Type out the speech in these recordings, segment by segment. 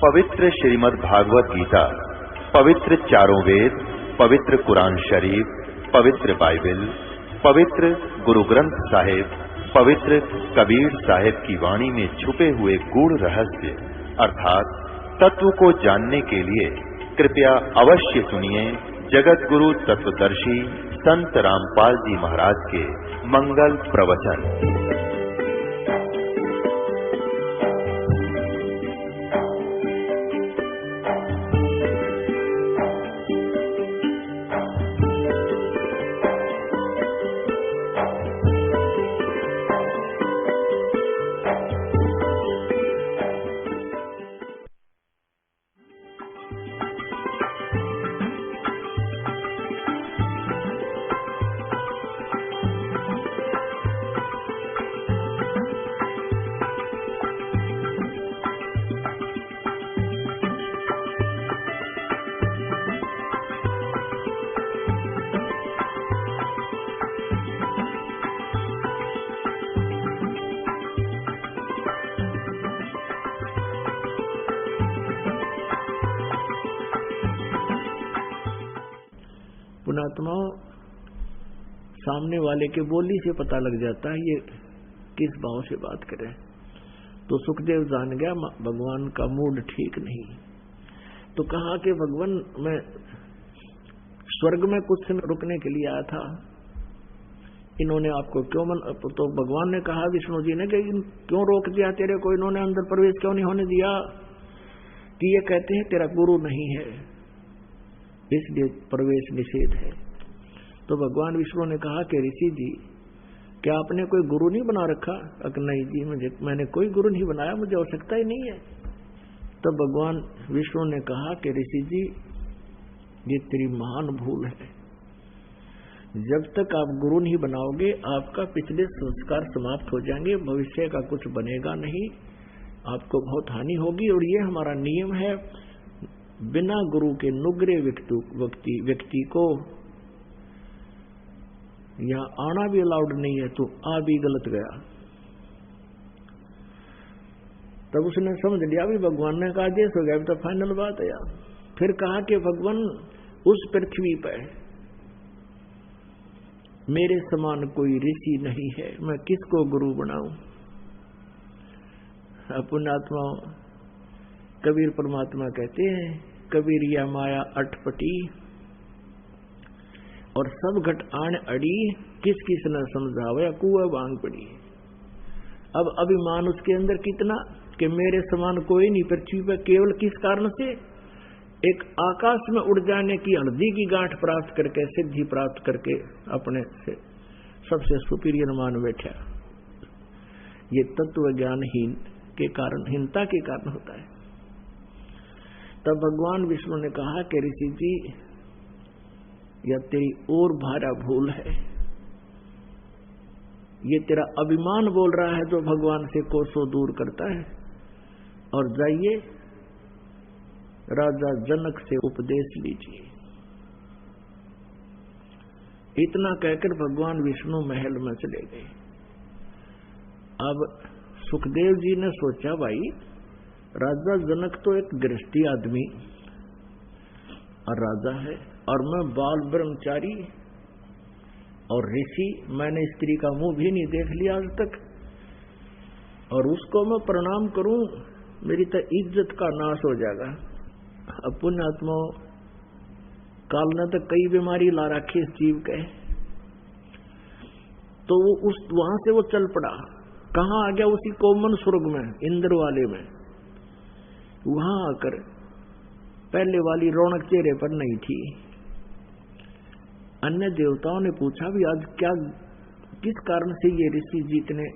पवित्र श्रीमद् भागवत गीता, पवित्र चारों वेद, पवित्र कुरान शरीफ, पवित्र बाइबल, पवित्र गुरु ग्रंथ साहिब, पवित्र कबीर साहिब की वाणी में छुपे हुए गूढ़ रहस्य अर्थात तत्व को जानने के लिए कृपया अवश्य सुनिए जगत गुरु तत्वदर्शी संत रामपाल जी महाराज के मंगल प्रवचन। पुणात्माओं, सामने वाले के बोली से पता लग जाता है ये किस भाव से बात करे। तो सुखदेव जान गया भगवान का मूड ठीक नहीं। तो कहा कि भगवान मैं स्वर्ग में कुछ समय रुकने के लिए आया था, इन्होंने आपको क्यों तो भगवान ने कहा विष्णु जी ने कि क्यों रोक दिया तेरे को, इन्होंने अंदर प्रवेश क्यों नहीं होने दिया? कि ये कहते हैं तेरा गुरु नहीं है इसलिए प्रवेश निषेध है। तो भगवान विष्णु ने कहा कि ऋषि जी क्या आपने कोई गुरु नहीं बना रखा? नहीं जी मैंने कोई गुरु नहीं बनाया, मुझे आवश्यकता ही नहीं है। तब भगवान विष्णु ने कहा कि ऋषि जी ये तेरी महान भूल है। जब तक आप गुरु नहीं बनाओगे आपका पिछले संस्कार समाप्त हो जाएंगे, भविष्य का कुछ बनेगा नहीं, आपको बहुत हानि होगी। और ये हमारा नियम है, बिना गुरु के नुग्रे व्यक्ति को यहां आना भी अलाउड नहीं है, तो आ भी गलत गया। तब उसने समझ लिया भी भगवान ने कहा आदेश हो गया, तो फाइनल बात है यार। फिर कहा कि भगवान उस पृथ्वी पर मेरे समान कोई ऋषि नहीं है, मैं किसको गुरु बनाऊं? पुण्यात्मा कबीर परमात्मा कहते हैं, कबीर या माया अटपटी और सब घट आण अड़ी, किस किस न समझावे कुआ बांग पड़ी। अब अभिमान उसके अंदर कितना कि मेरे समान कोई नहीं पृथ्वी पर, केवल किस कारण से? एक आकाश में उड़ जाने की हल्दी की गांठ प्राप्त करके, सिद्धि प्राप्त करके अपने से सबसे सुपीरियर मान बैठा। ये तत्व ज्ञानहीन के कारण, हीनता के कारण होता है। तब भगवान विष्णु ने कहा कि ऋषि जी यह तेरी और भारा भूल है, ये तेरा अभिमान बोल रहा है जो भगवान से कोसों दूर करता है। और जाइए राजा जनक से उपदेश लीजिए। इतना कहकर भगवान विष्णु महल में चले गए। अब सुखदेव जी ने सोचा भाई राजा जनक तो एक गृहस्थी आदमी और राजा है, और मैं बाल ब्रह्मचारी और ऋषि, मैंने स्त्री का मुंह भी नहीं देख लिया आज तक, और उसको मैं प्रणाम करूं मेरी तो इज्जत का नाश हो जाएगा। अब पुण्यात्माओं काल ने तो कई बीमारी ला रखी इस जीव के। तो वो वहां से वो चल पड़ा, कहां आ गया? उसी कोमन स्वर्ग में, इंद्र वाले में। वहां आकर पहले वाली रौनक चेहरे पर नहीं थी। अन्य देवताओं ने पूछा भी आज क्या, किस कारण से ये ऋषि जी इतने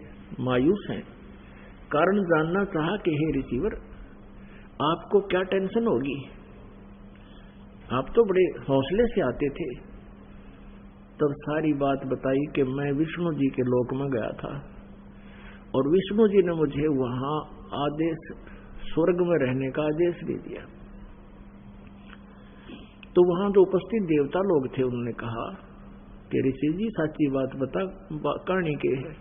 मायूस हैं? कारण जानना चाहा कि हे ऋषिवर आपको क्या टेंशन होगी, आप तो बड़े हौसले से आते थे। तब सारी बात बताई कि मैं विष्णु जी के लोक में गया था और विष्णु जी ने मुझे वहां आदेश, स्वर्ग में रहने का आदेश दे दिया। तो वहां जो उपस्थित देवता लोग थे उन्होंने कहा कि ऋषि जी सच्ची बात बता, कहानी के है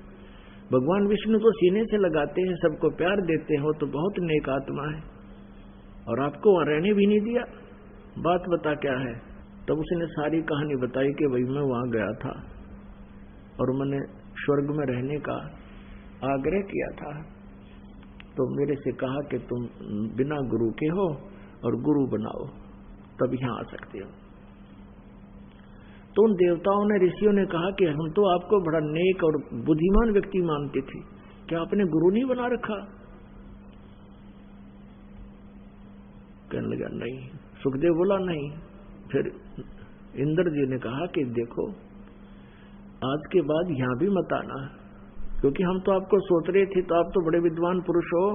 भगवान विष्णु को सीने से लगाते हैं, सबको प्यार देते हैं, वो तो बहुत नेक आत्मा है। और आपको वहां रहने भी नहीं दिया, बात बता क्या है। तब उसने सारी कहानी बताई कि भाई मैं वहां गया था और मैंने स्वर्ग में रहने का आग्रह किया था, तो मेरे से कहा कि तुम बिना गुरु के हो और गुरु बनाओ तब यहां आ सकते हो। तो उन देवताओं ने, ऋषियों ने कहा कि हम तो आपको बड़ा नेक और बुद्धिमान व्यक्ति मानते थे, क्या आपने गुरु नहीं बना रखा? कहने लगा नहीं। सुखदेव बोला नहीं। फिर इंद्र जी ने कहा कि देखो आज के बाद यहां भी मत आना, क्योंकि हम तो आपको सोच रहे थे, तो आप तो बड़े विद्वान पुरुष हो,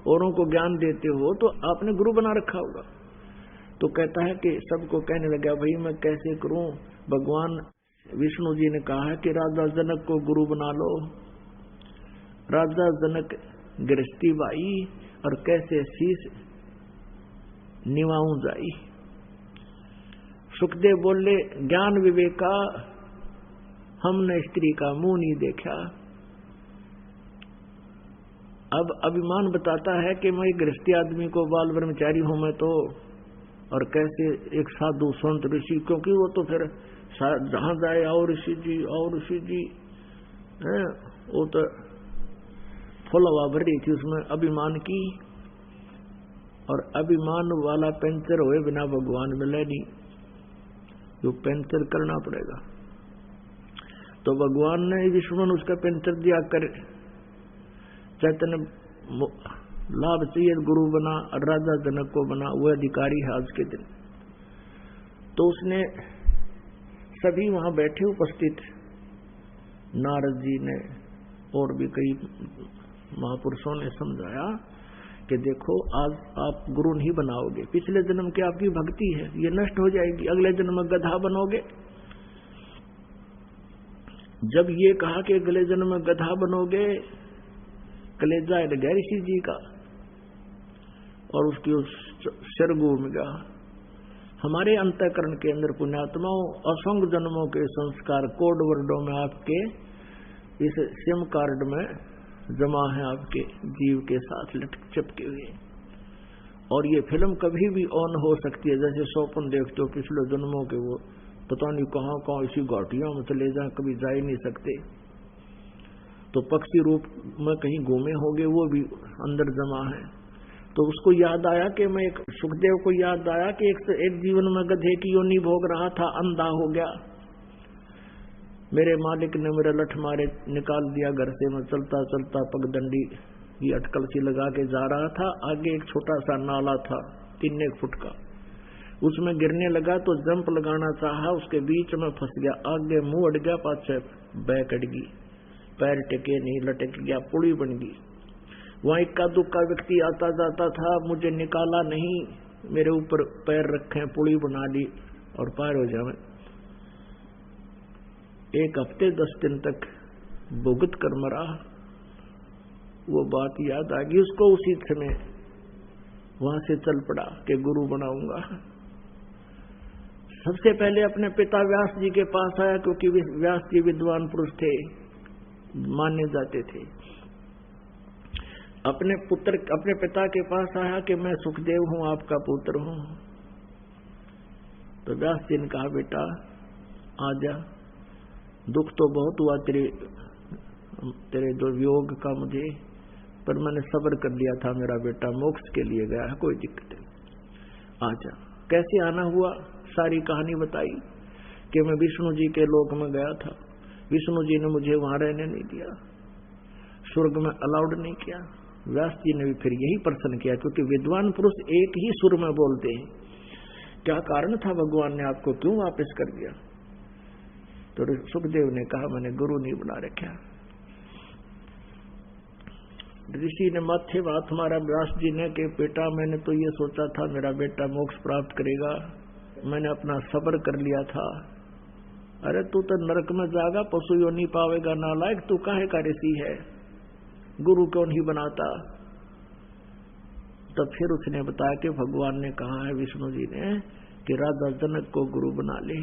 औरों को ज्ञान देते हो, तो आपने गुरु बना रखा होगा। तो कहता है कि सबको कहने लगा भाई मैं कैसे करूं, भगवान विष्णु जी ने कहा है कि राजा जनक को गुरु बना लो। राजा जनक गृहस्थी बाई और कैसे शीश निवाऊं जाई। सुखदेव बोले ज्ञान विवेका हमने स्त्री का मुंह नहीं देखा। अब अभिमान बताता है कि मैं गृहस्थी आदमी को बाल ब्रह्मचारी हूं मैं तो, और कैसे एक साधु संत ऋषि, क्योंकि वो तो फिर जहां जाए आओ ऋषि जी, आओ ऋषि जी, वो तो फुल हवा भर रही थी उसमें अभिमान की। और अभिमान वाला पंचर हुए बिना भगवान मिले नहीं, जो पंचर करना पड़ेगा। तो भगवान ने विष्णु उसका पंचर दिया कर चैतन्य लाभ चाहिए, गुरु बना और राजा जनक को बना, वो अधिकारी है आज के दिन। तो उसने सभी वहां बैठे उपस्थित नारद जी ने और भी कई महापुरुषों ने समझाया कि देखो आज आप गुरु नहीं बनाओगे, पिछले जन्म की आपकी भक्ति है ये नष्ट हो जाएगी, अगले जन्म में गधा बनोगे। जब ये कहा कि अगले जन्म में गधा बनोगे, कलेजा हिल गया ऋषि जी का और उसकी उस सिर घूम गया। हमारे अंतःकरण के अंदर पुण्यात्माओं असंख्य जन्मों के संस्कार कोड वर्डों में आपके इस सिम कार्ड में जमा है, आपके जीव के साथ चिपके हुए। और ये फिल्म कभी भी ऑन हो सकती है, जैसे स्वप्न देखते हो पिछले जन्मों के, वो पता नहीं कहां कहां इसी घाटियों में चले जाए, कभी जा ही नहीं सकते। तो पक्षी रूप में कहीं घूमे होंगे, वो भी अंदर जमा है। तो उसको याद आया कि मैं एक सुखदेव को याद आया कि एक जीवन में गधे की योनि भोग रहा था, अंधा हो गया, मेरे मालिक ने मेरा लठ मारे निकाल दिया घर से। मैं चलता चलता पगडंडी की अटकल सी लगा के जा रहा था, आगे एक छोटा सा नाला था 3 फुट का, उसमें गिरने लगा तो जंप लगाना चाहा, उसके बीच में फंस गया, आगे मुंह अड़ गया, पाछे बैक अड़ गई, पैर टिके नहीं, लटक गया, पुड़ी बन गई। वहां इक्का दुक्का व्यक्ति आता जाता था, मुझे निकाला नहीं, मेरे ऊपर पैर रखे, पुड़ी बना ली और पार हो जाए। 1 हफ्ते 10 दिन तक भुगत कर मरा। वो बात याद आ गई उसको, उसी समय वहां से चल पड़ा कि गुरु बनाऊंगा। सबसे पहले अपने पिता व्यास जी के पास आया, क्योंकि व्यास जी विद्वान पुरुष थे, माने जाते थे। अपने पिता के पास आया कि मैं सुखदेव हूं, आपका पुत्र हूं। तो व्यास जी ने कहा बेटा आजा, दुख तो बहुत हुआ तेरे जो वियोग का मुझे, पर मैंने सब्र कर लिया था, मेरा बेटा मोक्ष के लिए गया है, कोई दिक्कत नहीं, आजा। कैसे आना हुआ सारी कहानी बताई कि मैं विष्णु जी के लोक में गया था, विष्णु जी ने मुझे वहां रहने नहीं दिया, स्वर्ग में अलाउड नहीं किया। व्यास जी ने भी फिर यही प्रश्न किया, क्योंकि विद्वान पुरुष एक ही सुर में बोलते हैं, क्या कारण था भगवान ने आपको क्यों वापस कर दिया? तो सुखदेव ने कहा मैंने गुरु नहीं बना रखा। ऋषि ने माथे हाथ मारा व्यास जी ने कि बेटा मैंने तो ये सोचा था मेरा बेटा मोक्ष प्राप्त करेगा, मैंने अपना सब्र कर लिया था। अरे तू तो नरक में जाएगा, पशु योनि पावेगा, नालायक, तू काहे का ऋषि है, गुरु क्यों नहीं बनाता? तब फिर उसने बताया कि भगवान ने कहा है विष्णु जी ने कि राजा जनक को गुरु बना ले।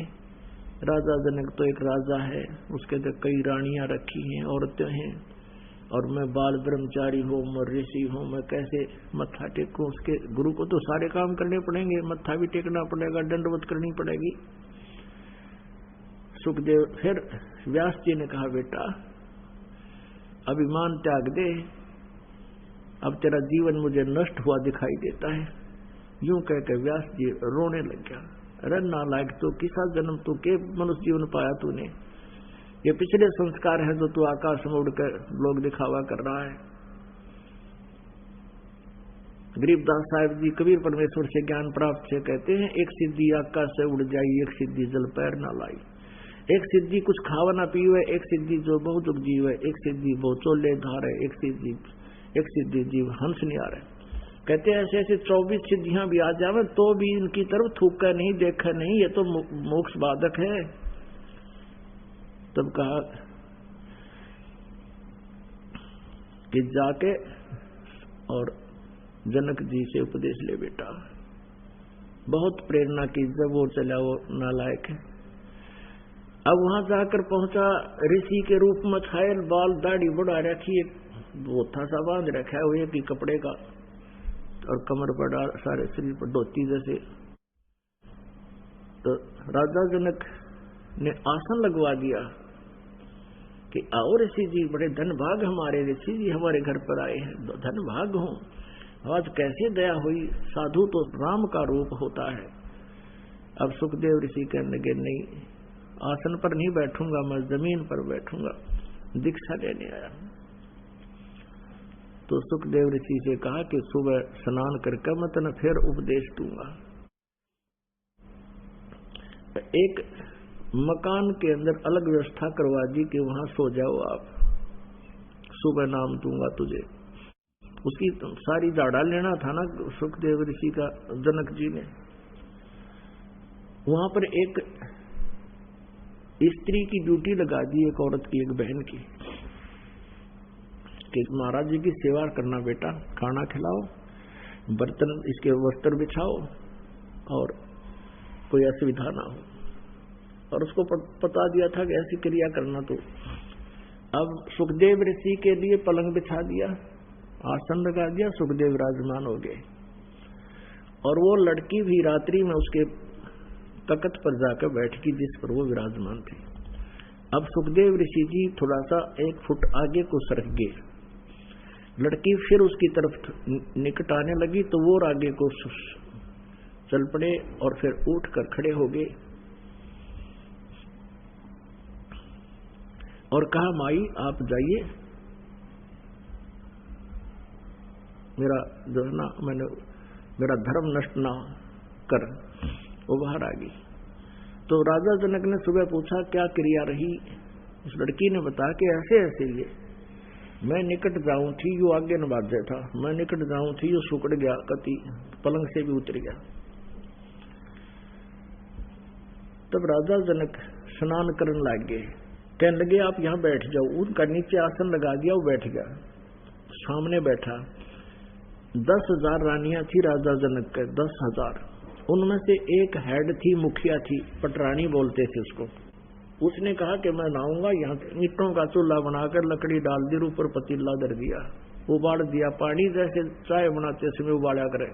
राजा जनक तो एक राजा है, उसके तो कई रानियां रखी हैं, औरतें हैं, और मैं बाल ब्रह्मचारी हूँ, मैं ऋषि हूँ, मैं कैसे मत्था टेकूं? उसके गुरु को तो सारे काम करने पड़ेंगे, मत्था भी टेकना पड़ेगा, दंडवत करनी पड़ेगी। सुखदेव फिर व्यास जी ने कहा, बेटा अभिमान त्याग दे, अब तेरा जीवन मुझे नष्ट हुआ दिखाई देता है। यूं कहकर व्यास जी रोने लग गया। अरे नालायक, तो किसा जन्म तू के मनुष्य जीवन पाया तूने? ये पिछले संस्कार है जो तू आकाश में उड़कर लोग दिखावा कर रहा है। गरीबदास साहिब जी कबीर परमेश्वर से ज्ञान प्राप्त से कहते हैं, एक सिद्धि आकाश से उड़ जाई, एक सिद्धि जल पैर ना लाई। एक सिद्धि कुछ खावा ना पीवे, एक सिद्धि जो बहु जुग जीवे, एक सिद्धि बहु चोले धारे, एक सिद्धि जीव हंस नहीं आ रहे। कहते हैं ऐसे ऐसे 24 सिद्धियां भी आ जावे तो भी इनकी तरफ थूका नहीं, देखा नहीं, ये तो मोक्ष बाधक है। तब कहा कि जाके और जनक जी से उपदेश ले बेटा। बहुत प्रेरणा की, जब वो चला वो नालायक है। अब वहां जाकर पहुंचा, ऋषि के रूप में छायल, बाल दाढ़ी बढ़ा रखी, बोथा सा बांध रखा है वो एक ही कपड़े का, और कमर पर डाल, सारे शरीर पर धोती जैसे। तो राजा जनक ने आसन लगवा दिया कि आओ ऋषि जी, बड़े धन भाग हमारे ऋषि जी हमारे घर पर आए हैं, धन भाग हो। आज कैसे दया हुई, साधु तो राम का रूप होता है। अब सुखदेव ऋषि कहने लगे, नहीं आसन पर नहीं बैठूंगा, मैं जमीन पर बैठूंगा, दीक्षा लेने आया। तो सुखदेव ऋषि से कहा कि सुबह स्नान करके मैं तने फिर उपदेश दूंगा। एक मकान के अंदर अलग व्यवस्था करवा दी कि वहां सो जाओ आप, सुबह नाम दूंगा तुझे। उसकी सारी दाढ़ा लेना था ना सुखदेव ऋषि का, जनक जी ने। वहां पर एक स्त्री की ड्यूटी लगा दी, एक औरत की, एक बहन की, कि महाराज जी की सेवा करना बेटा, खाना खिलाओ, बर्तन इसके वस्त्र बिछाओ और कोई असुविधा ना हो। और उसको पता दिया था कि ऐसी क्रिया करना। तो अब सुखदेव ऋषि के लिए पलंग बिछा दिया, आसन लगा दिया, सुखदेव विराजमान हो गए। और वो लड़की भी रात्रि में उसके तख्त पर जाकर बैठ गई जिस पर वो विराजमान थे। अब सुखदेव ऋषि जी थोड़ा सा 1 फुट आगे को सरक गए, लड़की फिर उसकी तरफ निकट आने लगी तो वो आगे को चल पड़े और फिर उठकर खड़े हो गए और कहा, माई आप जाइए, मेरा जो है ना, मेरा धर्म नष्ट ना कर। वो बाहर आ गई। तो राजा जनक ने सुबह पूछा क्या क्रिया रही? उस लड़की ने बताया कि ऐसे ऐसे ये मैं निकट जाऊं थी, यो आगे न बाजे था, मैं निकट जाऊं थी, यो सुकड़ गया, कति पलंग से भी उतर गया। तब राजा जनक स्नान करने लग गए, कहने लगे आप यहाँ बैठ जाओ। उनका नीचे आसन लगा दिया, वो बैठ गया, सामने बैठा। 10,000 रानियां थी राजा जनक के, 10,000। उनमें से एक हेड थी, मुखिया थी, पटरानी बोलते थे उसको। उसने कहा कि मैं नहाऊंगा, यहाँ ईंटों का चूल्हा बनाकर लकड़ी डाल दी, ऊपर पतीला धर दिया, उबाल दिया, पानी जैसे चाय बनाते समय उबाला करे।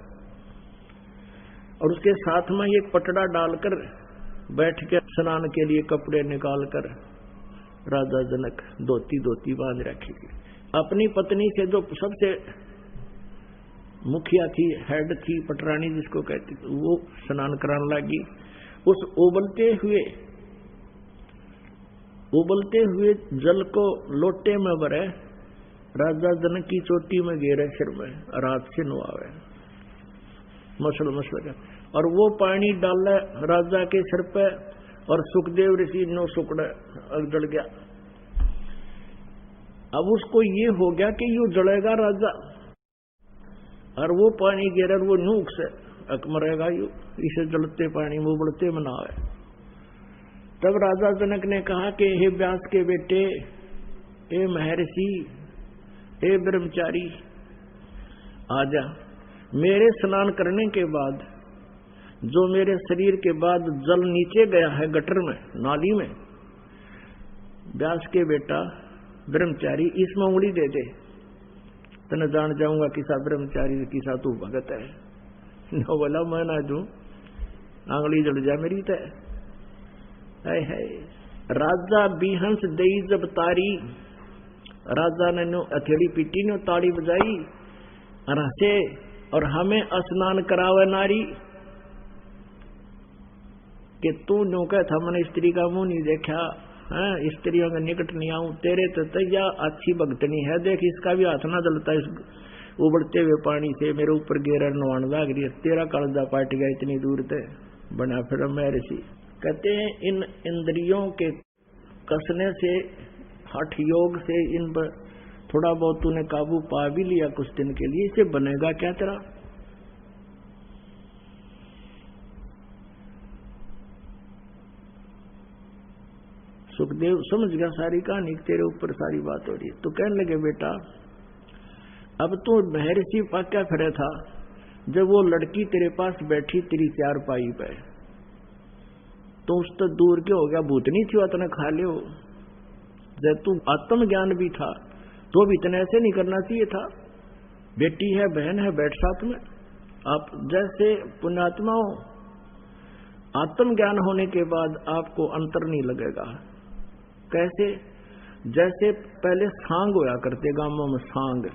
और उसके साथ में एक पटड़ा डालकर बैठ के स्नान के लिए कपड़े निकाल कर राजा जनक धोती बांध रखी थी। अपनी पत्नी से जो सबसे मुखिया थी, हेड थी, पटरानी जिसको कहती थी, वो स्नान कराने लगी। उस उबलते हुए जल को लोटे में भरे, राजा जनक की चोटी में गिरे, सिर में रात से नुआवे, मसल कर, और वो पानी डाला राजा के सिर पे, और सुखदेव ऋषि नो सुकड़ा जल गया। अब उसको ये हो गया कि यू जलेगा राजा, और वो पानी गिर, वो नूक से मरेगा यू, इसे जलते पानी में उबलते में ना आए। तब राजा जनक ने कहा कि हे व्यास के बेटे, हे महर्षि, हे ब्रह्मचारी, आजा। मेरे स्नान करने के बाद जो मेरे शरीर के बाद जल नीचे गया है गटर में, नाली में, व्यास के बेटा ब्रह्मचारी इसमें उंगली दे दे, तने जान जाऊंगा किसा ब्रह्मचारी किसा तू भगत है। न बोला मैं ना दूं, आंगली जड़ जा मेरी तय। है राजा बिहंस दई जब तारी, राजा ने नो हथेली पीटी नो ताड़ी बजाई और हंसे, और हमें स्नान करावे नारी कि तू नो कह था मैंने स्त्री का मुंह नहीं देखा है, स्त्रियों के निकट नहीं आऊं, तेरे तो तैया अच्छी भगतनी है, देख इसका भी हाथ ना जलता इस उबड़ते हुए पानी से, मेरे ऊपर गेरा नवान लाग रही है, तेरा कालजा पाट गया इतनी दूर से बना फिर मैं ऋषि। कहते हैं इन इंद्रियों के कसने से, हठ योग से इन पर थोड़ा बहुत तूने काबू पा भी लिया कुछ दिन के लिए, इसे बनेगा क्या तेरा? सुखदेव समझ गया सारी कहानी, तेरे ऊपर सारी बात हो रही है। तो कहने लगे बेटा अब तो महर्षि क्या फिरे था, जब वो लड़की तेरे पास बैठी तेरी चारपाई पे, तो उस तक दूर के हो गया, भूतनी थी तने खा ले। जब तू आत्म ज्ञान भी था तो भी इतने ऐसे नहीं करना चाहिए था। बेटी है, बहन है, बैठ साथ में। आप जैसे पुण्यात्माओं, आत्म ज्ञान होने के बाद आपको अंतर नहीं लगेगा। कैसे? जैसे पहले सांग होया करते गांवों में, सांग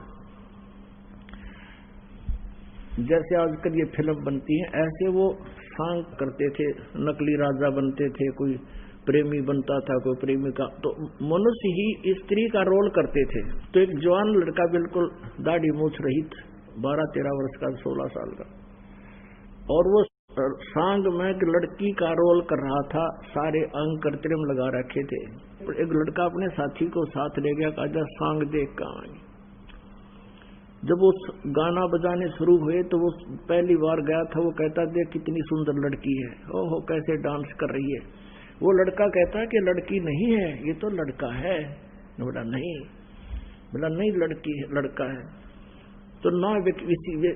जैसे आजकल ये फिल्म बनती है, ऐसे वो सांग करते थे, नकली राजा बनते थे, कोई प्रेमी बनता था, कोई प्रेमिका, तो मनुष्य ही स्त्री का रोल करते थे। तो एक जवान लड़का बिल्कुल दाढ़ी मूछ रहित 12-13 वर्ष का, 16 साल का, और वो सांग में एक लड़की का रोल कर रहा था, सारे अंग कृत्रिम लगा रखे थे। एक लड़का अपने साथी को साथ ले गया, कहा जा सांग देख कहाँ। जब वो गाना बजाने शुरू हुए तो वो पहली बार गया था, वो कहता देख कितनी सुंदर लड़की है, ओहो कैसे डांस कर रही है। वो लड़का कहता है कि लड़की नहीं है, ये तो लड़का है। बोला नहीं, बोला नहीं लड़की है, लड़का है। तो ना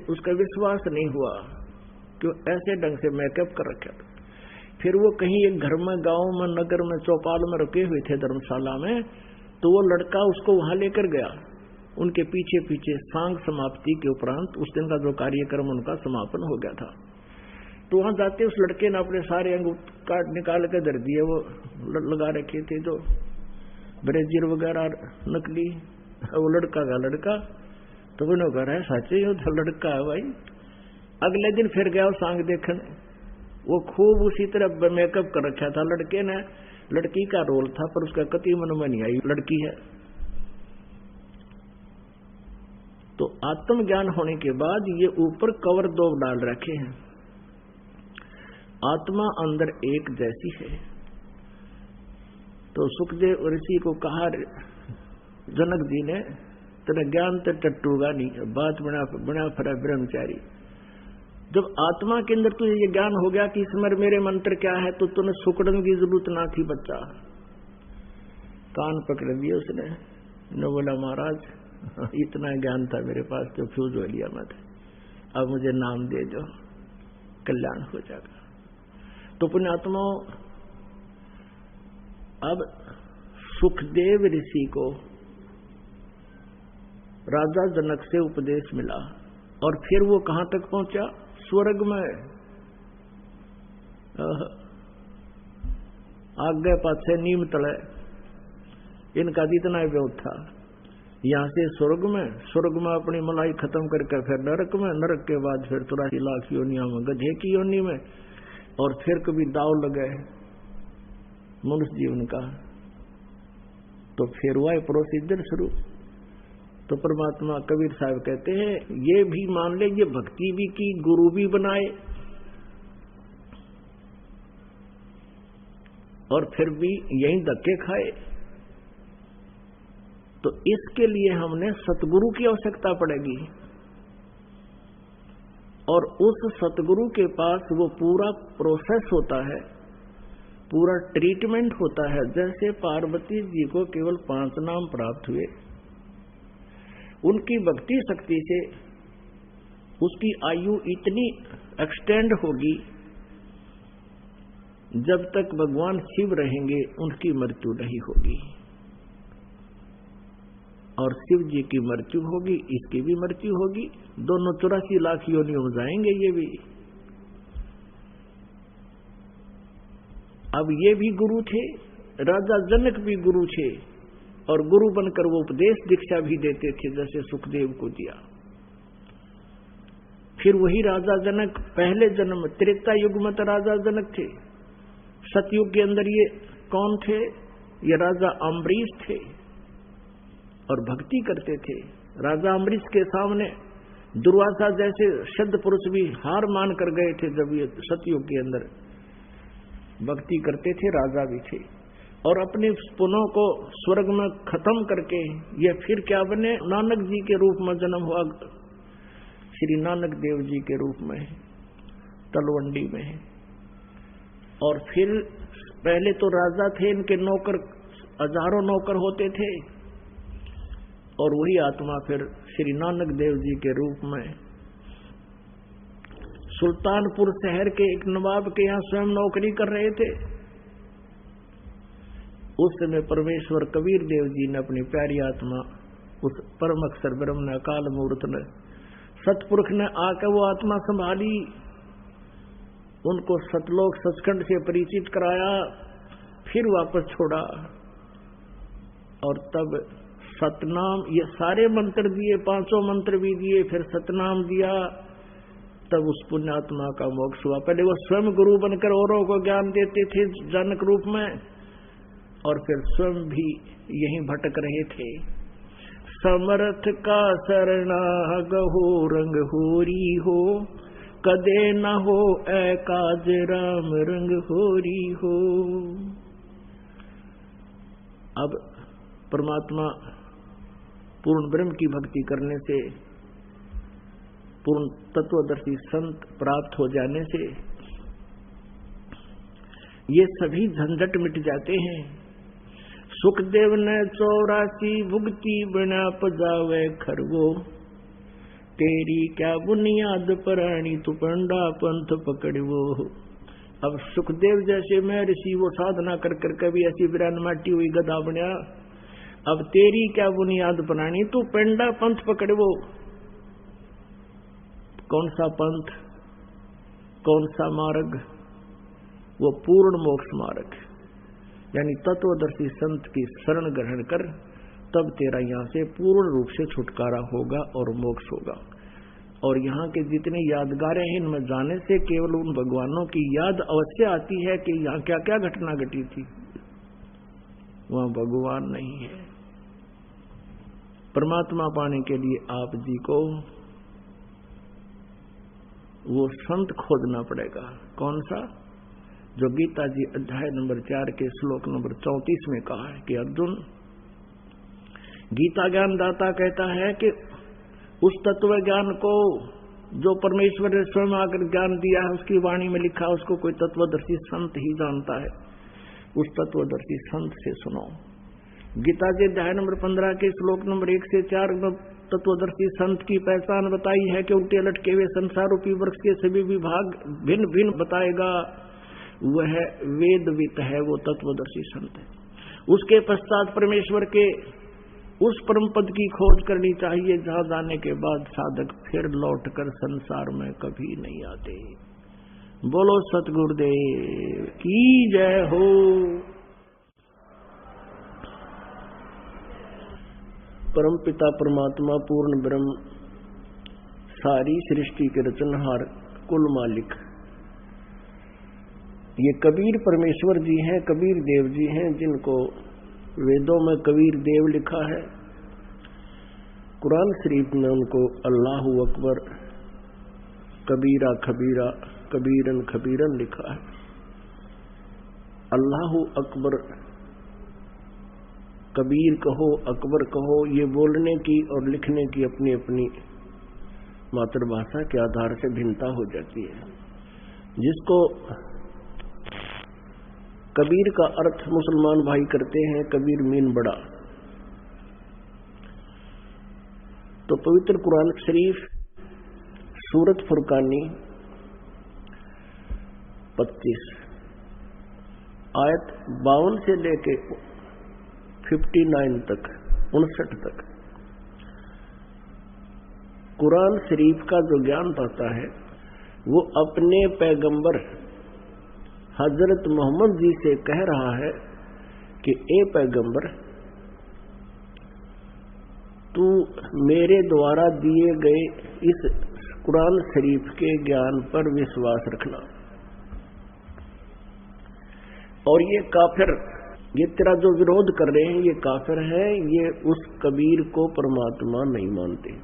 उसका विश्वास नहीं हुआ कि ऐसे ढंग से मेकअप कर रखा था। फिर वो कहीं एक घर में, गांव में, नगर में, चौपाल में रुके हुए थे धर्मशाला में, तो वो लड़का उसको वहां लेकर गया। उनके पीछे पीछे सांग समाप्ति के उपरांत उस दिन का जो कार्यक्रम उनका समापन हो गया था, तो वहां जाते उस लड़के ने अपने सारे अंग काट निकाल के धर दिए। वो लगा रखे थे जो ब्रेजियर वगैरह नकली, वो लड़का का लड़का, तो वो कह रहा है सच्चे हो लड़का है भाई। अगले दिन फिर गया सांग देखने, वो खूब उसी तरह मेकअप कर रखा था लड़के ने, लड़की का रोल था, पर उसका कति मन में नहीं आई लड़की है। तो आत्मज्ञान होने के बाद ये ऊपर कवर 2 डाल रखे हैं, आत्मा अंदर एक जैसी है। तो सुखदेव ऋषि को कहा जनक जी ने, तेरा ज्ञान तो टट्टूगा नहीं, बात बना फिर ब्रह्मचारी। जब आत्मा के अंदर तुझे ये ज्ञान हो गया कि स्मर मेरे मंत्र क्या है, तो तूने सुकड़न की जरूरत ना थी बच्चा। कान पकड़ दिए उसने, न बोला महाराज इतना ज्ञान था मेरे पास तो फ्यूज हो लिया मत, अब मुझे नाम दे दो, कल्याण हो जाएगा। तो पुण्यात्माओं, अब सुखदेव ऋषि को राजा जनक से उपदेश मिला, और फिर वो कहां तक पहुंचा? स्वर्ग में। आगे पाछे नीम तले इनका इतना विरोध था। यहां से स्वर्ग में अपनी मलाई खत्म करके फिर नरक में, नरक के बाद फिर 83 लाख योनियों में, गधे की योनि में, और फिर कभी दाव लगे मनुष्य जीवन का, तो फिर हुआ प्रोसीजर शुरू। तो परमात्मा कबीर साहब कहते हैं ये भी मान ले, ये भक्ति भी की, गुरु भी बनाए, और फिर भी यही धक्के खाए। तो इसके लिए हमने सतगुरु की आवश्यकता पड़ेगी, और उस सतगुरु के पास वो पूरा प्रोसेस होता है, पूरा ट्रीटमेंट होता है। जैसे पार्वती जी को केवल 5 नाम प्राप्त हुए, उनकी भक्ति शक्ति से उसकी आयु इतनी एक्सटेंड होगी, जब तक भगवान शिव रहेंगे उनकी मृत्यु नहीं होगी। और शिव जी की मृत्यु होगी, इसकी भी मृत्यु होगी, दोनों 84 लाख योनियों में जाएंगे ये भी। अब ये भी गुरु थे, राजा जनक भी गुरु थे, और गुरु बनकर वो उपदेश दीक्षा भी देते थे, जैसे सुखदेव को दिया। फिर वही राजा जनक पहले जन्म त्रेता युग में तो राजा जनक थे, सतयुग के अंदर ये कौन थे? ये राजा अम्बरीश थे, और भक्ति करते थे। राजा अम्बरीश के सामने दुर्वासा जैसे सिद्ध पुरुष भी हार मान कर गए थे, जब ये सतयुग के अंदर भक्ति करते थे, राजा भी थे। और अपने पुनों को स्वर्ग में खत्म करके ये फिर क्या बने? नानक जी के रूप में जन्म हुआ, श्री नानक देव जी के रूप में तलवंडी में। और फिर पहले तो राजा थे, इनके नौकर हजारों नौकर होते थे, और वही आत्मा फिर श्री नानक देव जी के रूप में सुल्तानपुर शहर के एक नवाब के यहाँ स्वयं नौकरी कर रहे थे। उस समय परमेश्वर कबीर देव जी ने अपनी प्यारी आत्मा उस परम अक्षर ब्रह्म ने, अकाल मूर्त ने, सतपुरुष ने आकर वो आत्मा संभाली, उनको सतलोक सचखंड से परिचित कराया, फिर वापस छोड़ा, और तब सतनाम ये सारे मंत्र दिए, 5 मंत्र भी दिए, फिर सतनाम दिया, तब उस पुण्यात्मा का मोक्ष हुआ। पहले वो स्वयं गुरु बनकर औरों को ज्ञान देते थे जनक रूप में, और फिर स्वयं भी यहीं भटक रहे थे। समर्थ का शरणा गहो रंग होरी हो, कदे न हो ऐ काज राम रंग होरी हो। अब परमात्मा पूर्ण ब्रह्म की भक्ति करने से, पूर्ण तत्वदर्शी संत प्राप्त हो जाने से ये सभी झंझट मिट जाते हैं। सुखदेव ने 84 भुगती बिना पजावे खरगो, तेरी क्या बुनियाद पराणी तू पंडा पंथ पकड़वो। अब सुखदेव जैसे महर्षि वो साधना कर कर कभी ऐसी बिरान माटी हुई गधा बना, अब तेरी क्या बुनियाद बनानी तू पेंडा पंथ पकड़वो। कौन सा पंथ, कौन सा मार्ग? वो पूर्ण मोक्ष मार्ग, यानी तत्वदर्शी संत की शरण ग्रहण कर, तब तेरा यहाँ से पूर्ण रूप से छुटकारा होगा और मोक्ष होगा। और यहाँ के जितने यादगारें हैं, इनमें जाने से केवल उन भगवानों की याद अवश्य आती है कि यहाँ क्या क्या घटना घटी थी, वहाँ भगवान नहीं है। परमात्मा पाने के लिए आप जी को वो संत खोजना पड़ेगा। कौन सा? जो गीता जी अध्याय नंबर 4 के श्लोक नंबर 34 में कहा है कि अर्जुन, गीता ज्ञान दाता कहता है कि उस तत्व ज्ञान को जो परमेश्वर ने स्वयं आकर ज्ञान दिया है, उसकी वाणी में लिखा, उसको कोई तत्वदर्शी संत ही जानता है। उस तत्वदर्शी संत से सुनो। गीता जी अध्याय नंबर 15 के श्लोक नंबर 1 से 4 में तत्वदर्शी संत की पहचान बताई है कि उल्टे लटके हुए संसार रूपी वृक्ष के सभी विभाग भिन्न भिन्न बताएगा। वह वेदवित है, वो तत्वदर्शी संत है। उसके पश्चात परमेश्वर के उस परम पद की खोज करनी चाहिए, जहां जाने के बाद साधक फिर लौटकर संसार में कभी नहीं आते। बोलो सतगुरुदेव की जय हो। परम पिता परमात्मा पूर्ण ब्रह्म, सारी सृष्टि के रचनहार, कुल मालिक, ये कबीर परमेश्वर जी हैं, कबीर देव जी हैं, जिनको वेदों में कबीर देव लिखा है। कुरान शरीफ में उनको अल्लाहु अकबर, कबीरा खबीरा, कबीरन खबीरन लिखा है। अल्लाहु अकबर, कबीर कहो, अकबर कहो, ये बोलने की और लिखने की अपनी अपनी मातृभाषा के आधार से भिन्नता हो जाती है। जिसको कबीर का अर्थ मुसलमान भाई करते हैं कबीर मीन बड़ा, तो पवित्र कुरान शरीफ सूरत फुरकानी 25 आयत 52 से लेके 59 तक 59 तक कुरान शरीफ का जो ज्ञान पाता है वो अपने पैगंबर हजरत मोहम्मद जी से कह रहा है कि ए पैगंबर, तू मेरे द्वारा दिए गए इस कुरान शरीफ के ज्ञान पर विश्वास रखना। और ये काफिर, ये तेरा जो विरोध कर रहे हैं ये काफिर है, ये उस कबीर को परमात्मा नहीं मानते।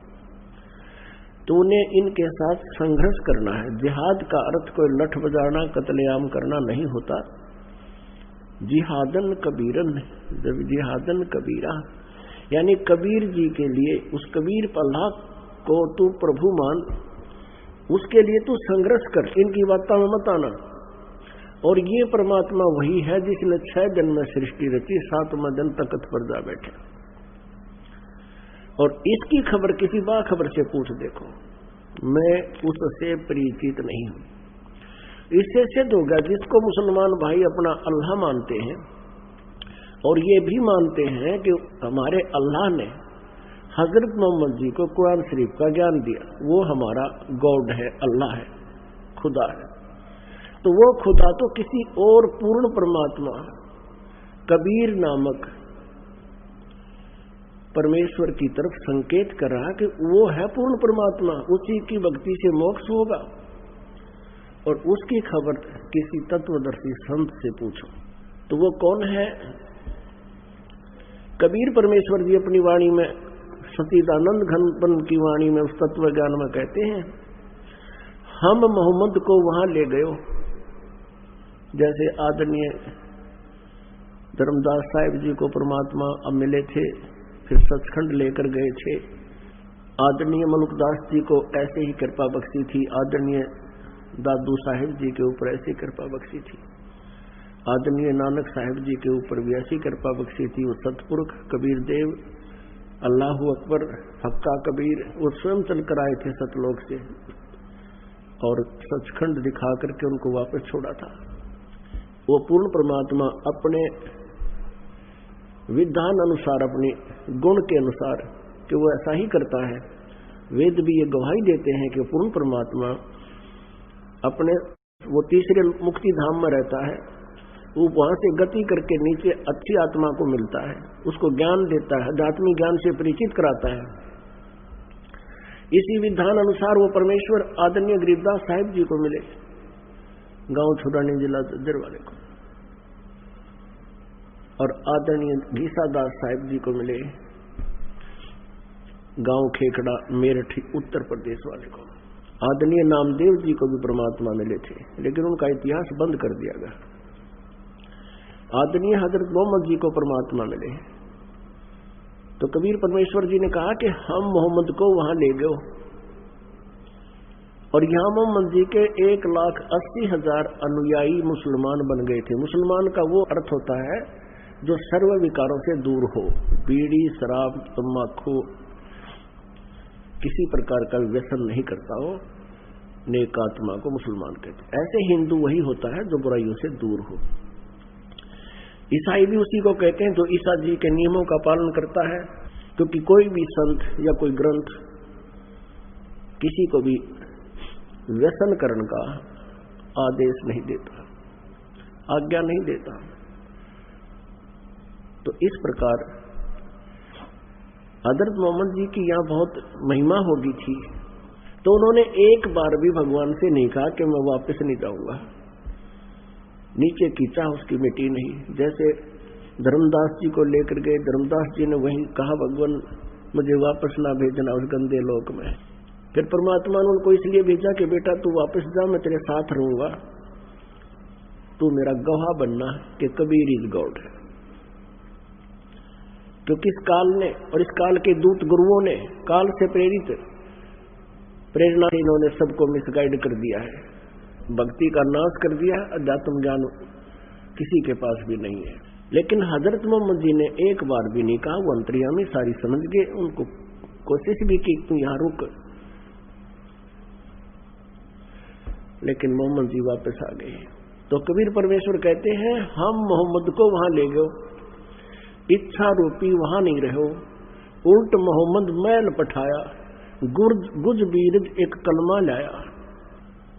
तूने इनके साथ संघर्ष करना है। जिहाद का अर्थ कोई लठ बजाना, कत्लेआम करना नहीं होता। जिहादन कबीरन, जब जिहादन कबीरा, यानी कबीर जी के लिए, उस कबीर अल्लाह को तू प्रभु मान, उसके लिए तू संघर्ष कर, इनकी बातों में मत आना। और ये परमात्मा वही है जिसने 6 दिन में सृष्टि रची, 7वें दिन तख्त पर जा बैठे। और इसकी खबर किसी बाखबर से पूछ देखो, मैं उससे परिचित नहीं हूं। इससे सिद्ध होगा जिसको मुसलमान भाई अपना अल्लाह मानते हैं और ये भी मानते हैं कि हमारे अल्लाह ने हजरत मोहम्मद जी को कुरान शरीफ का ज्ञान दिया, वो हमारा गॉड है, अल्लाह है, खुदा है। तो वो खुदा तो किसी और पूर्ण परमात्मा कबीर नामक परमेश्वर की तरफ संकेत कर रहा कि वो है पूर्ण परमात्मा, उसी की भक्ति से मोक्ष होगा। और उसकी खबर किसी तत्वदर्शी संत से पूछो। तो वो कौन है? कबीर परमेश्वर जी अपनी वाणी में, सतीदानंद घनपन की वाणी में, उस तत्व ज्ञान में कहते हैं, हम मोहम्मद को वहां ले गए, जैसे आदरणीय धर्मदास साहिब जी को परमात्मा अब मिले थे, फिर सचखंड लेकर गए थे। आदरणीय मनुकदास जी को ऐसे ही कृपा बख्शी थी, आदरणीय दादू साहिब जी के ऊपर ऐसी कृपा बख्शी थी, आदरणीय नानक साहिब जी के ऊपर भी ऐसी कृपा बख्शी थी। वो सतपुरुष कबीर देव, अल्लाहू अकबर, हक्का कबीर, वो स्वयं चलकर आए थे सतलोक से और सचखंड दिखा करके उनको वापस छोड़ा था। वो पूर्ण परमात्मा अपने विधान अनुसार, अपने गुण के अनुसार, कि वो ऐसा ही करता है। वेद भी ये गवाही देते हैं कि पूर्ण परमात्मा अपने वो तीसरे मुक्ति धाम में रहता है, वो वहां से गति करके नीचे अच्छी आत्मा को मिलता है, उसको ज्ञान देता है, आध्यात्मिक ज्ञान से परिचित कराता है। इसी विधान अनुसार वो परमेश्वर आदरणीय गरीबदास साहिब जी को मिले, गांव छुड़ानी जिला जज्जर वाले को, और आदरणीय घीसादास साहिब जी को मिले, गांव खेखड़ा मेरठ उत्तर प्रदेश वाले को। आदरणीय नामदेव जी को भी परमात्मा मिले थे, लेकिन उनका इतिहास बंद कर दिया गया। आदरणीय हजरत मोहम्मद जी को परमात्मा मिले, तो कबीर परमेश्वर जी ने कहा कि हम मोहम्मद को वहां ले गए, और यहां मोहम्मद जी के 1,80,000 अनुयायी मुसलमान बन गए थे। मुसलमान का वो अर्थ होता है जो सर्व विकारों से दूर हो, बीड़ी, शराब, तम्बाकू, किसी प्रकार का व्यसन नहीं करता हो, नेक आत्मा को मुसलमान कहते हैं। ऐसे हिंदू वही होता है जो बुराइयों से दूर हो। ईसाई भी उसी को कहते हैं जो ईसा जी के नियमों का पालन करता है, क्योंकि कोई भी संत या कोई ग्रंथ किसी को भी व्यसन करने का आदेश नहीं देता, आज्ञा नहीं देता। तो इस प्रकार हजरत मोहम्मद जी की यहाँ बहुत महिमा होगी थी, तो उन्होंने एक बार भी भगवान से नहीं कहा कि मैं वापस नहीं जाऊंगा। नीचे की चाह उसकी मिटी नहीं। जैसे धर्मदास जी को लेकर गए, धर्मदास जी ने वहीं कहा, भगवान मुझे वापस ना भेजना उस गंदे लोक में। फिर परमात्मा ने उनको इसलिए भेजा कि बेटा तू वापस जा, मैं तेरे साथ रहूंगा, तू मेरा गवाह बनना कि कबीर इज गॉड है। क्योंकि इस काल ने और इस काल के दूत गुरुओं ने काल से प्रेरित प्रेरणा से इन्होंने सबको मिसगाइड कर दिया है, भक्ति का नाश कर दिया है, अध्यात्म ज्ञान किसी के पास भी नहीं है। लेकिन हजरत मोहम्मद जी ने एक बार भी नहीं कहा, वो अंतर्यामी सारी समझ गए, उनको कोशिश भी की तू यहां रुक, लेकिन मोहम्मद जी वापस आ गए। तो कबीर परमेश्वर कहते हैं हम मोहम्मद को वहां ले गए, इच्छा रूपी वहां नहीं रहो, उल्ट मोहम्मद मैल पठाया, गुज बीरज एक कलमा लाया,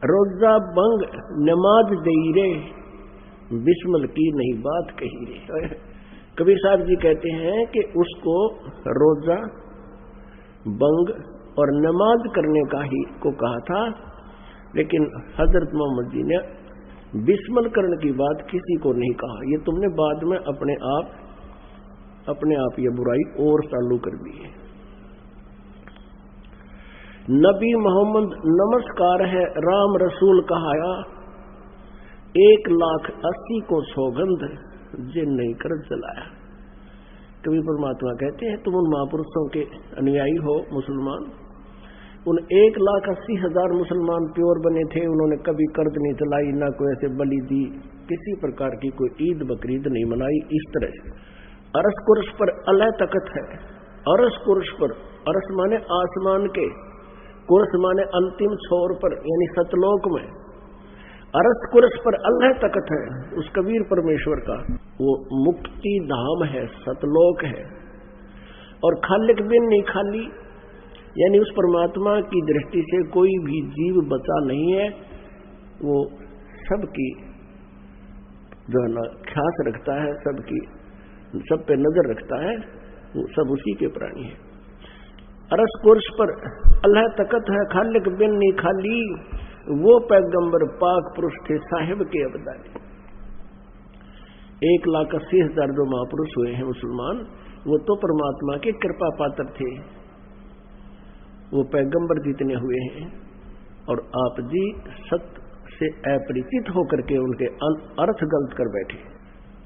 रोजा बंग नमाज दई रे, बिस्मिल की नहीं बात कही रे। कबीर साहब जी कहते हैं कि उसको रोजा बंग और नमाज करने का ही को कहा था, लेकिन हजरत मोहम्मद जी ने बिस्मिल करने की बात किसी को नहीं कहा। ये तुमने बाद में अपने आप ये बुराई और चालू कर दी है। नबी मोहम्मद नमस्कार है, राम रसूल कहाया, 1,80,000 को सौगंध जिन नहीं कर जलाया। कभी परमात्मा कहते हैं तुम उन महापुरुषों के अनुयायी हो मुसलमान, उन 1,80,000 मुसलमान प्योर बने थे, उन्होंने कभी कर्द नहीं चलाई, ना कोई ऐसे बलि दी, किसी प्रकार की कोई ईद बकरीद नहीं मनाई। इस तरह से अरस कुर्स पर अल्लाह तकत है, अरस कुर्स पर, अरस माने आसमान के, कुर्स माने अंतिम छोर पर यानी सतलोक में, अरस कुर्स पर अल्लाह तकत है उस कबीर परमेश्वर का, वो मुक्ति धाम है, सतलोक है। और खालिक बिन नहीं खाली, यानी उस परमात्मा की दृष्टि से कोई भी जीव बचा नहीं है, वो सबकी जो है ना ख्यास रखता है, सब पे नजर रखता है, वो सब उसी के प्राणी है। अरस कुर्स पर अल्लाह तकत है, खालिक बिन नहीं खाली, वो पैगंबर पाक पुरुष थे साहिब के अबदाली। 1,80,000 जो महापुरुष हुए हैं मुसलमान, वो तो परमात्मा के कृपा पात्र थे, वो पैगंबर जितने हुए हैं। और आप जी सत्य से अपरिचित होकर के उनके अर्थ गलत कर बैठे,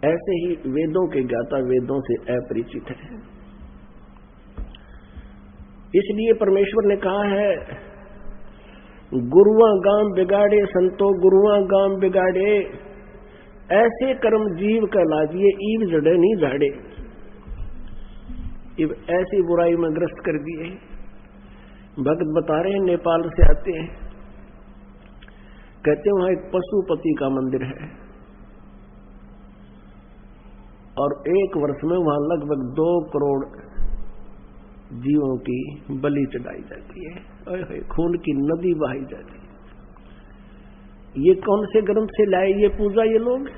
ऐसे ही वेदों के ज्ञाता वेदों से अपरिचित है। इसलिए परमेश्वर ने कहा है, गुरुआ गांव बिगाड़े संतो गुरुआ गांव बिगाड़े, ऐसे कर्म जीव का लाजिए ईव जड़े नहीं झाड़े। इब ऐसी बुराई में ग्रस्त कर दिए। भक्त बता रहे हैं नेपाल से आते हैं, कहते हैं वहां एक पशुपति का मंदिर है और 1 वर्ष में वहां लगभग 2 करोड़ जीवों की बलि चढ़ाई जाती है, खून की नदी बहाई जाती है। ये कौन से ग्रंथ से लाए ये पूजा? ये लोग,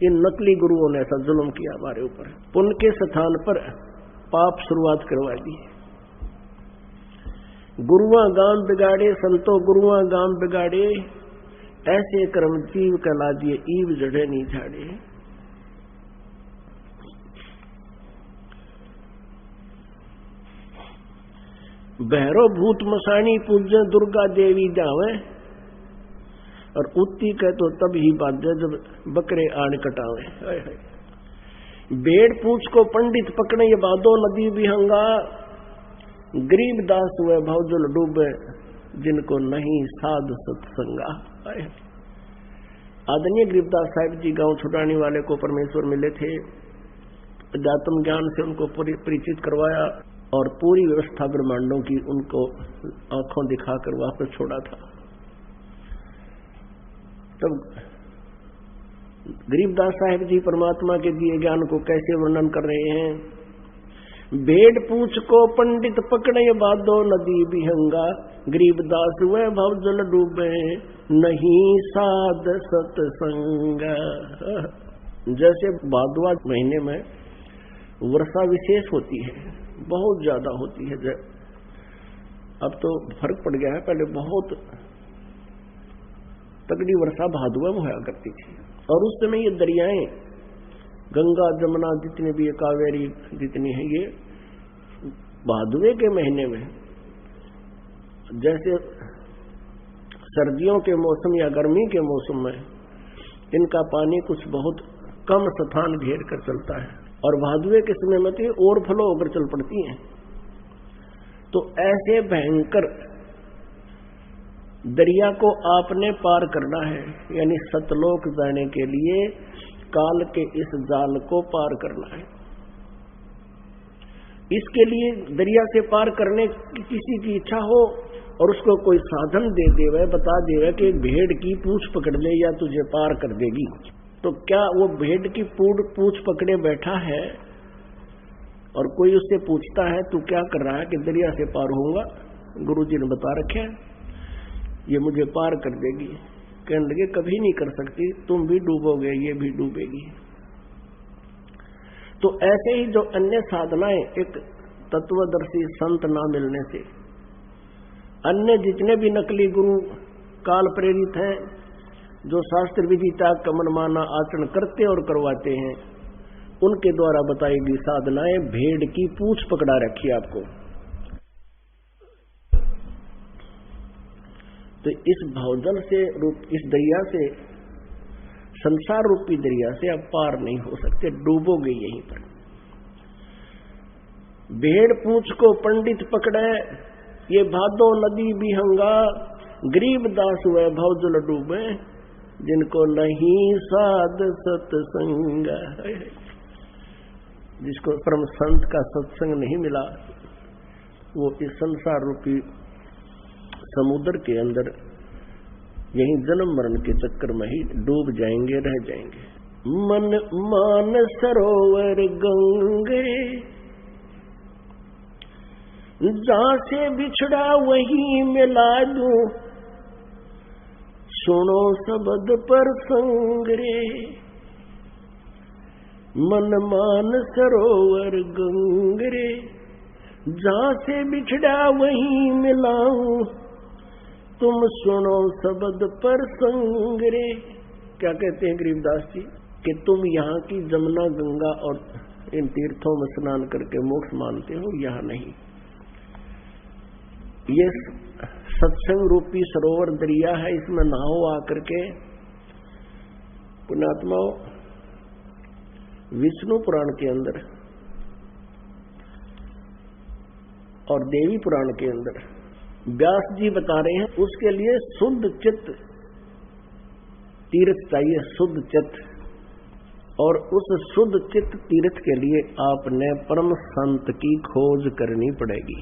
ये नकली गुरुओं ने ऐसा जुल्म किया हमारे ऊपर, पुण्य के स्थान पर पाप शुरुआत करवा दी। गुरुआ गांव बिगाड़े संतो गुरुआ गांव बिगाड़े, ऐसे कर्म जीव कला दिए ईव जड़े नहीं झाड़े। बहरो भूत मसाणी पूज्य दुर्गा देवी जावे, और उत्ती कह तो तब ही बाध्य जब बकरे आण कटावे। बेड़ पूछ को पंडित पकड़े ये बादो नदी विहंगा, गरीब दास हुए भवजल डूबे जिनको नहीं साध सत्संगा। आदरणीय गरीबदास साहिब जी गांव छुटाने वाले को परमेश्वर मिले थे, अध्यात्म ज्ञान से उनको परिचित करवाया और पूरी व्यवस्था ब्रह्मांडों की उनको आंखों दिखाकर वापस छोड़ा था। तब गरीबदास साहिब जी परमात्मा के दिए ज्ञान को कैसे वर्णन कर रहे हैं? भेड़ पूछ को पंडित पकड़े बादो नदी बिहंगा, गरीबदास हुए भव जल डूबे नहीं साध सत्संग। जैसे भादवा महीने में वर्षा विशेष होती है, बहुत ज्यादा होती है। अब तो फर्क पड़ गया है, पहले बहुत तगड़ी वर्षा भादुआ में होया करती थी। और उस समय ये दरियाएं गंगा जमुना जितने भी कावेरी जितनी है, ये भादुए के महीने में, जैसे सर्दियों के मौसम या गर्मी के मौसम में इनका पानी कुछ बहुत कम स्थान घेर कर चलता है, और भादुए के समय में तो ओवरफ्लो होकर चल पड़ती हैं। तो ऐसे भयंकर दरिया को आपने पार करना है, यानी सतलोक जाने के लिए काल के इस जाल को पार करना है। इसके लिए दरिया से पार करने की किसी की इच्छा हो और उसको कोई साधन दे देवे, बता देवे कि भेड़ की पूंछ पकड़ ले या तुझे पार कर देगी, तो क्या वो भेड़ की पूंछ पकड़े बैठा है और कोई उससे पूछता है तू क्या कर रहा है कि दरिया से पार होऊंगा? गुरुजी ने बता रखे हैं, ये मुझे पार कर देगी। कहने लगे कभी नहीं कर सकती, तुम भी डूबोगे, ये भी डूबेगी। तो ऐसे ही जो अन्य साधनाएं एक तत्वदर्शी संत ना मिलने से, अन्य जितने भी नकली गुरु काल प्रेरित हैं, जो शास्त्र विधि त्याग का मनमाना आचरण करते और करवाते हैं, उनके द्वारा बताई गई साधनाएं भेड़ की पूंछ पकड़ा रखी आपको। तो इस भवजल से इस दरिया से, संसार रूपी दरिया से आप पार नहीं हो सकते, डूबोगे यहीं पर। भेड़ पूंछ को पंडित पकड़े, ये भादो नदी बिहंगा, गरीब दास हुए भवजल डूबे, जिनको नहीं साध सत्संग। जिसको परम संत का सत्संग नहीं मिला, वो इस संसार रूपी समुद्र के अंदर यही जन्म मरण के चक्कर में ही डूब जाएंगे, रह जाएंगे। मन मान सरोवर गंगे, जहां से बिछड़ा वही मिला दूं, सुनो शब्द पर संग रे। मन मान सरोवर गंगे, जहां से बिछड़ा वही मिलाऊं, तुम सुनो शब्द पर संग रे। क्या कहते हैं गरीबदास जी कि तुम यहाँ की जमुना गंगा और इन तीर्थों में स्नान करके मोक्ष मानते हो, यहाँ नहीं। ये सत्संग रूपी सरोवर दरिया है, इसमें नहाओ आकर के। पुण्यात्माओं, विष्णु पुराण के अंदर और देवी पुराण के अंदर व्यास जी बता रहे हैं, उसके लिए शुद्ध चित्त तीर्थ चाहिए, शुद्ध चित्त। और उस शुद्ध चित्त तीर्थ के लिए आपने परम संत की खोज करनी पड़ेगी।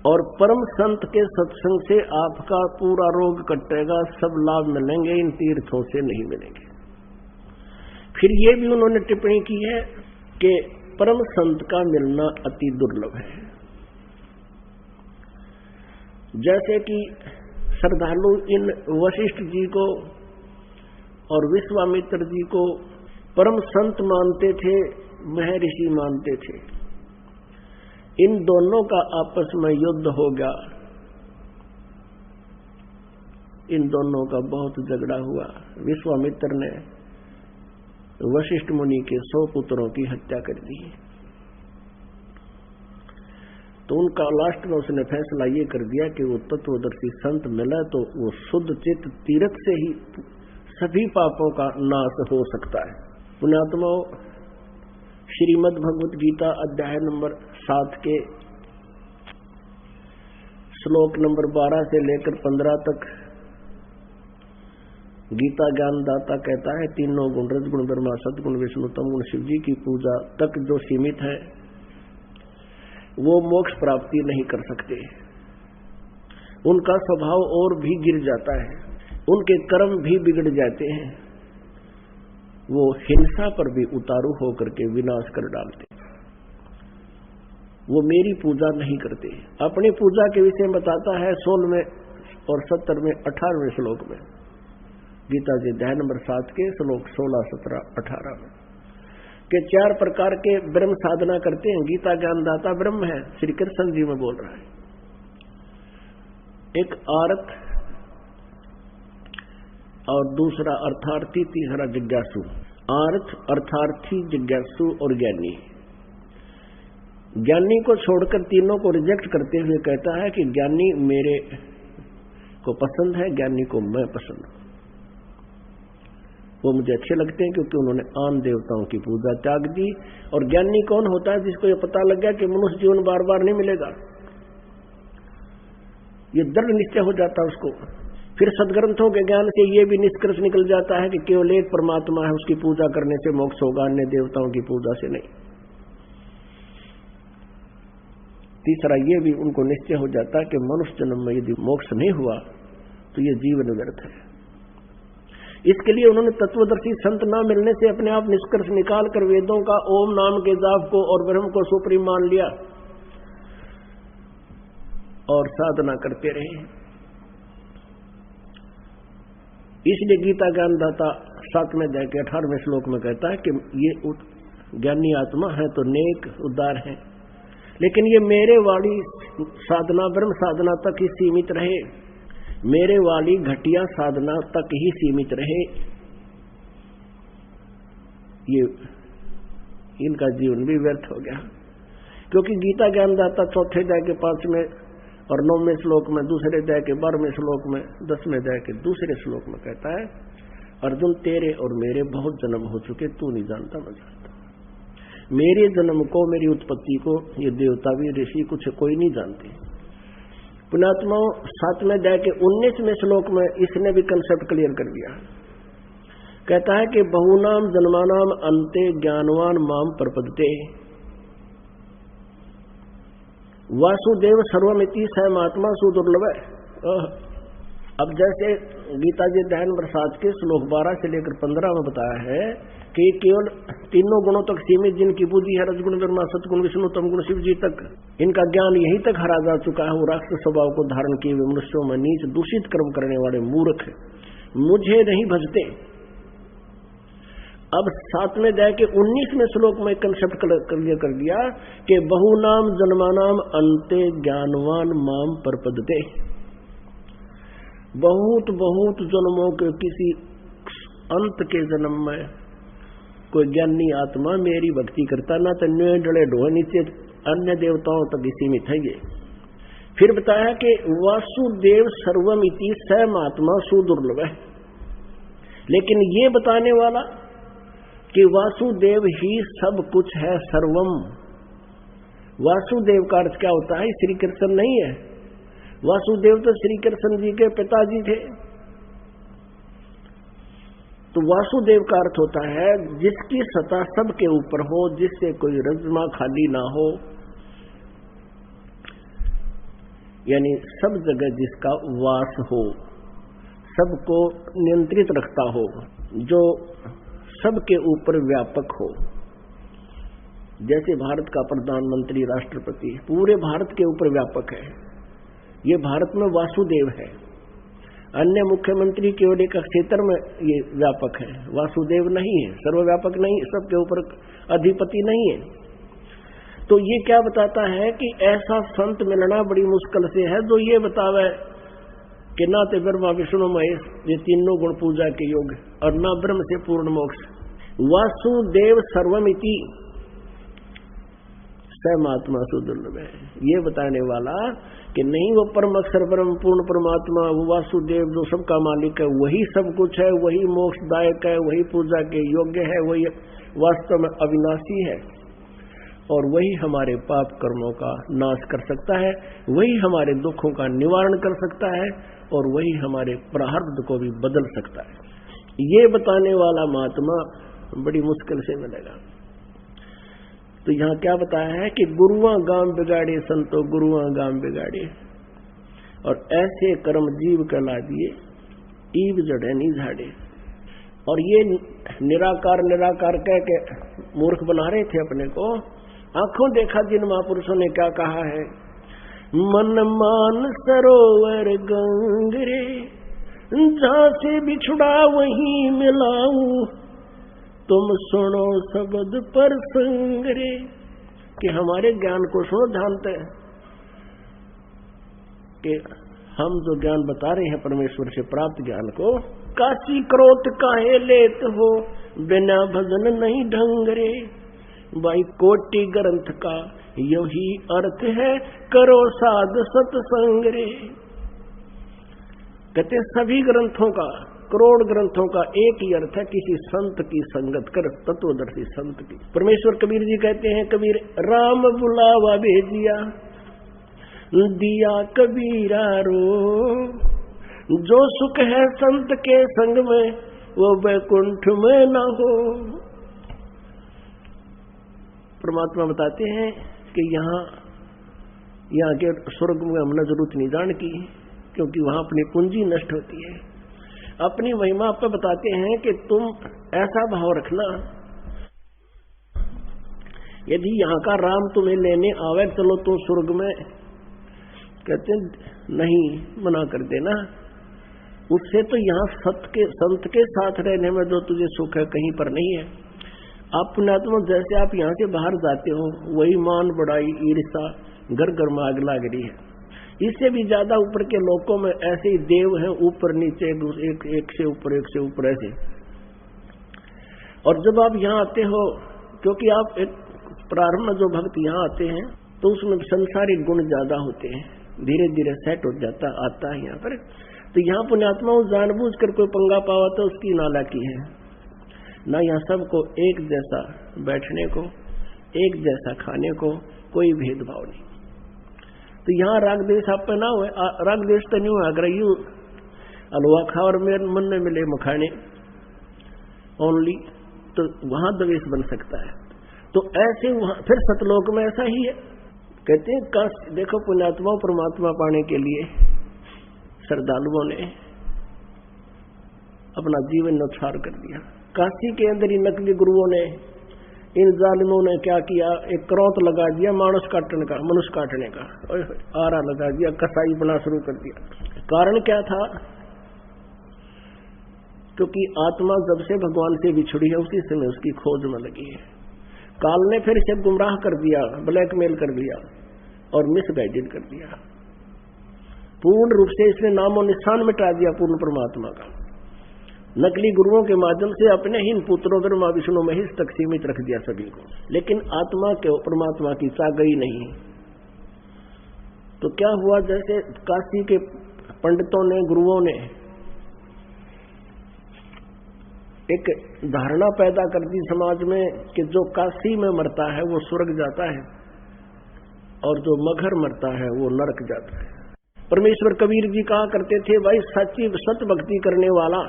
और परम संत के सत्संग से आपका पूरा रोग कटेगा, सब लाभ मिलेंगे, इन तीर्थों से नहीं मिलेंगे। फिर ये भी उन्होंने टिप्पणी की है कि परम संत का मिलना अति दुर्लभ है। जैसे कि श्रद्धालु इन वशिष्ठ जी को और विश्वामित्र जी को परम संत मानते थे, महर्षि मानते थे। इन दोनों का आपस में युद्ध हो गया, इन दोनों का बहुत झगड़ा हुआ। विश्वामित्र ने वशिष्ठ मुनि के 100 पुत्रों की हत्या कर दी। तो उनका लास्ट में उसने फैसला ये कर दिया कि वो तत्वदर्शी संत मिला तो वो शुद्ध चित्त तीर्थ से ही सभी पापों का नाश हो सकता है। पुण्यात्माओं, श्रीमद् भगवत गीता अध्याय नंबर 7 के श्लोक नंबर 12 से लेकर 15 तक गीता ज्ञानदाता कहता है, तीनों गुण रजगुण ब्रह्मा सदगुण विष्णु तमगुण शिव जी की पूजा तक जो सीमित है वो मोक्ष प्राप्ति नहीं कर सकते। उनका स्वभाव और भी गिर जाता है, उनके कर्म भी बिगड़ जाते हैं, वो हिंसा पर भी उतारू होकर के विनाश कर डालते। वो मेरी पूजा नहीं करते। अपनी पूजा के विषय में बताता है 16वें और 17वें 18वें श्लोक में, गीता जी अध्याय नंबर 7 के श्लोक 16, 17, 18 में के 4 प्रकार के ब्रह्म साधना करते हैं। गीता ज्ञानदाता ब्रह्म है, श्री कृष्ण जी में बोल रहा है। एक आरत और दूसरा अर्थार्थी, तीसरा जिज्ञासु। आर्थ, अर्थार्थी, जिज्ञासु और ज्ञानी। ज्ञानी को छोड़कर तीनों को रिजेक्ट करते हुए कहता है कि ज्ञानी मेरे को पसंद है, ज्ञानी को मैं पसंद हूं। वो मुझे अच्छे लगते हैं क्योंकि उन्होंने आन देवताओं की पूजा त्याग दी। और ज्ञानी कौन होता है? जिसको ये पता लग गया कि मनुष्य जीवन बार बार नहीं मिलेगा, ये दृढ़ निश्चय हो जाता है उसको। फिर सदग्रंथों के ज्ञान से ये भी निष्कर्ष निकल जाता है कि केवल एक परमात्मा है, उसकी पूजा करने से मोक्ष होगा, अन्य देवताओं की पूजा से नहीं। तीसरा ये भी उनको निश्चय हो जाता है कि मनुष्य जन्म में यदि मोक्ष नहीं हुआ तो ये जीवन व्यर्थ है। इसके लिए उन्होंने तत्वदर्शी संत न मिलने से अपने आप निष्कर्ष निकाल कर वेदों का ओम नाम के जाप को और ब्रह्म को सुप्रीम मान लिया। और साधना करते रहे। इसलिए गीता ज्ञानदाता 7वें अध्याय के 18वें श्लोक में कहता है कि ये ज्ञानी आत्मा है तो नेक उदार है, लेकिन ये मेरे वाली साधना ब्रह्म साधना तक ही सीमित रहे, मेरे वाली घटिया साधना तक ही सीमित रहे। ये इनका जीवन भी व्यर्थ हो गया, क्योंकि गीता ज्ञानदाता 4थे अध्याय के 5वें और 9वें श्लोक में, दूसरे अध्याय के 12वें श्लोक में, 10वें अध्याय के दूसरे श्लोक में कहता है, अर्जुन तेरे और मेरे बहुत जन्म हो चुके, तू नहीं जानता मैं जानता। मेरे जन्म को, मेरी उत्पत्ति को ये देवता भी ऋषि कुछ कोई नहीं जानते। पुण्यात्माओं 7वें अध्याय के 19वें श्लोक में इसने भी कंसेप्ट क्लियर कर दिया। कहता है कि बहुनाम जन्मानाम अन्ते ज्ञानवान माम प्रपद्यते वासुदेव सर्वमिति सहमात्मा सुदुर्लभ। अब जैसे गीता जी अध्याय नंबर 7 के श्लोक 12 से लेकर 15 में बताया है कि केवल तीनों गुणों तक सीमित जिनकी बुद्धि है, रजगुण ब्रह्मा सतगुण विष्णु तमगुण शिव जी तक, इनका ज्ञान यहीं तक हरा जा चुका है। वो राक्षस स्वभाव को धारण किए हुए मनुष्यों में नीच दूषित कर्म करने वाले मूर्ख मुझे नहीं भजते। अब 7वें अध्याय के 19वें श्लोक में कंसेप्ट क्लियर कर दिया कि बहुनाम जन्मानाम अन्ते ज्ञानवान माम प्रपद्यते। बहुत बहुत जन्मों के किसी अंत के जन्म में कोई ज्ञानी आत्मा मेरी भक्ति करता, ना तो डले ढोए नीचे अन्य देवताओं तक सीमित है ये। फिर बताया कि वासुदेव सर्वमिति सहमात्मा सुदुर्लभ है, लेकिन ये बताने वाला कि वासुदेव ही सब कुछ है, सर्वम। वासुदेव का अर्थ क्या होता है? श्री कृष्ण नहीं है। वासुदेव तो श्री कृष्ण जी के पिताजी थे। तो वासुदेव का अर्थ होता है जिसकी सत्ता सबके ऊपर हो, जिससे कोई रज्मा खाली ना हो, यानी सब जगह जिसका वास हो, सबको नियंत्रित रखता हो, जो सबके ऊपर व्यापक हो। जैसे भारत का प्रधानमंत्री राष्ट्रपति पूरे भारत के ऊपर व्यापक है, ये भारत में वासुदेव है। अन्य मुख्यमंत्री केवल एक क्षेत्र में ये व्यापक है, वासुदेव नहीं है, सर्वव्यापक नहीं, सबके ऊपर अधिपति नहीं है। तो ये क्या बताता है कि ऐसा संत मिलना बड़ी मुश्किल से है जो ये बतावे कि ना तो ब्रह्मा विष्णु महेश ये तीनों गुण पूजा के योग्य और ना ब्रह्म से पूर्ण मोक्ष। वासुदेव सर्वमिति सहमात्मा सुदुर्लभ है, ये बताने वाला कि नहीं वो परम अक्षर ब्रह्म पूर्ण परमात्मा, वो वासुदेव जो सबका मालिक है, वही सब कुछ है, वही मोक्षदायक है, वही पूजा के योग्य है, वही वास्तव में अविनाशी है, और वही हमारे पाप कर्मों का नाश कर सकता है, वही हमारे दुखों का निवारण कर सकता है, और वही हमारे प्रारब्ध को भी बदल सकता है। ये बताने वाला महात्मा बड़ी मुश्किल से मिलेगा। तो यहाँ क्या बताया है कि गुरुआ गाम बिगाड़े संतो गुरुआ गाम बिगाड़े, और ऐसे कर्म जीव कहला दिए ईव जड़े नहीं झाड़े। और ये निराकार निराकार कह के मूर्ख बना रहे थे अपने को। आंखों देखा जिन महापुरुषों ने क्या कहा है, मन मान सरोवर गंगरे, जहां से बिछुड़ा वहीं मिलाऊं, तुम सुनो शब्द पर संगरे। कि हमारे ज्ञान को सुनो, जानते हैं कि हम जो ज्ञान बता रहे हैं परमेश्वर से प्राप्त ज्ञान को, काशी क्रोध काहे लेत हो, बिना भजन नहीं ढंगरे। भाई कोटि ग्रंथ का यही अर्थ है, करो साध सत्संग रे। कहते सभी ग्रंथों का, करोड़ ग्रंथों का एक ही अर्थ है, किसी संत की संगत कर, तत्वदर्शी संत की। परमेश्वर कबीर जी कहते हैं, कबीर राम बुलावा भेजिया, दिया कबीरा रो, जो सुख है संत के संग में, वो वैकुंठ में न हो। परमात्मा बताते हैं कि यहाँ के स्वर्ग में हमने जरूरत नहीं जान की, क्योंकि वहां अपनी पूंजी नष्ट होती है। अपनी महिमा पे बताते हैं कि तुम ऐसा भाव रखना, यदि यहाँ का राम तुम्हें लेने आवे, चलो तुम स्वर्ग में कहते नहीं, मना कर देना, उससे तो यहाँ संत के साथ रहने में जो तुझे सुख है कहीं पर नहीं है। आप पुण्यात्मा जैसे आप यहाँ से बाहर जाते हो वही मान बढ़ाई ईर्षा घर घर में आग लाग रही है। इससे भी ज्यादा ऊपर के लोकों में ऐसे ही देव हैं, ऊपर नीचे एक से ऊपर ऐसे। और जब आप यहाँ आते हो, क्योंकि आप एक प्रारंभ में जो भक्त यहाँ आते हैं तो उसमें संसारिक गुण ज्यादा होते हैं, धीरे धीरे सेट हो जाता आता है यहाँ पर। तो यहाँ पुण्यात्माओं जानबूझ कर कोई पंगा पावा तो उसकी नालायकी है ना। यहाँ सबको एक जैसा बैठने को, एक जैसा खाने को, कोई भेदभाव नहीं। तो यहाँ राग द्वेष आप पे ना हुए, राग द्वेष तो नहीं हुआ, अगर यू हलवा खा और मेरे मन में मिले मखाने ओनली, तो वहां द्वेष बन सकता है। तो ऐसे वहां फिर सतलोक में ऐसा ही है। कहते हैं देखो पुण्यात्मा परमात्मा पाने के लिए श्रद्धालुओं ने अपना जीवन न्यौछावर कर दिया। काशी के अंदर ही नकली गुरुओं ने, इन जालिमों ने क्या किया, एक क्रोत लगा दिया मनुष्य काटने का, आरा लगा दिया, कसाई बना शुरू कर दिया। कारण क्या था? क्योंकि आत्मा जब से भगवान से बिछड़ी है उसी समय उसकी खोज में लगी है। काल ने फिर इसे गुमराह कर दिया, ब्लैकमेल कर दिया और मिसगाइडेड कर दिया। पूर्ण रूप से इसने नामो निशान मिटा दिया पूर्ण परमात्मा का। नकली गुरुओं के माध्यम से अपने ही पुत्रों ब्रह्मा विष्णु महेश तक सीमित रख दिया सभी को, लेकिन आत्मा के परमात्मा की चा गई नहीं। तो क्या हुआ, जैसे काशी के पंडितों ने, गुरुओं ने एक धारणा पैदा कर दी समाज में कि जो काशी में मरता है वो स्वर्ग जाता है और जो मगर मरता है वो नरक जाता है। परमेश्वर कबीर जी कहा करते थे, भाई सच्ची सत भक्ति करने वाला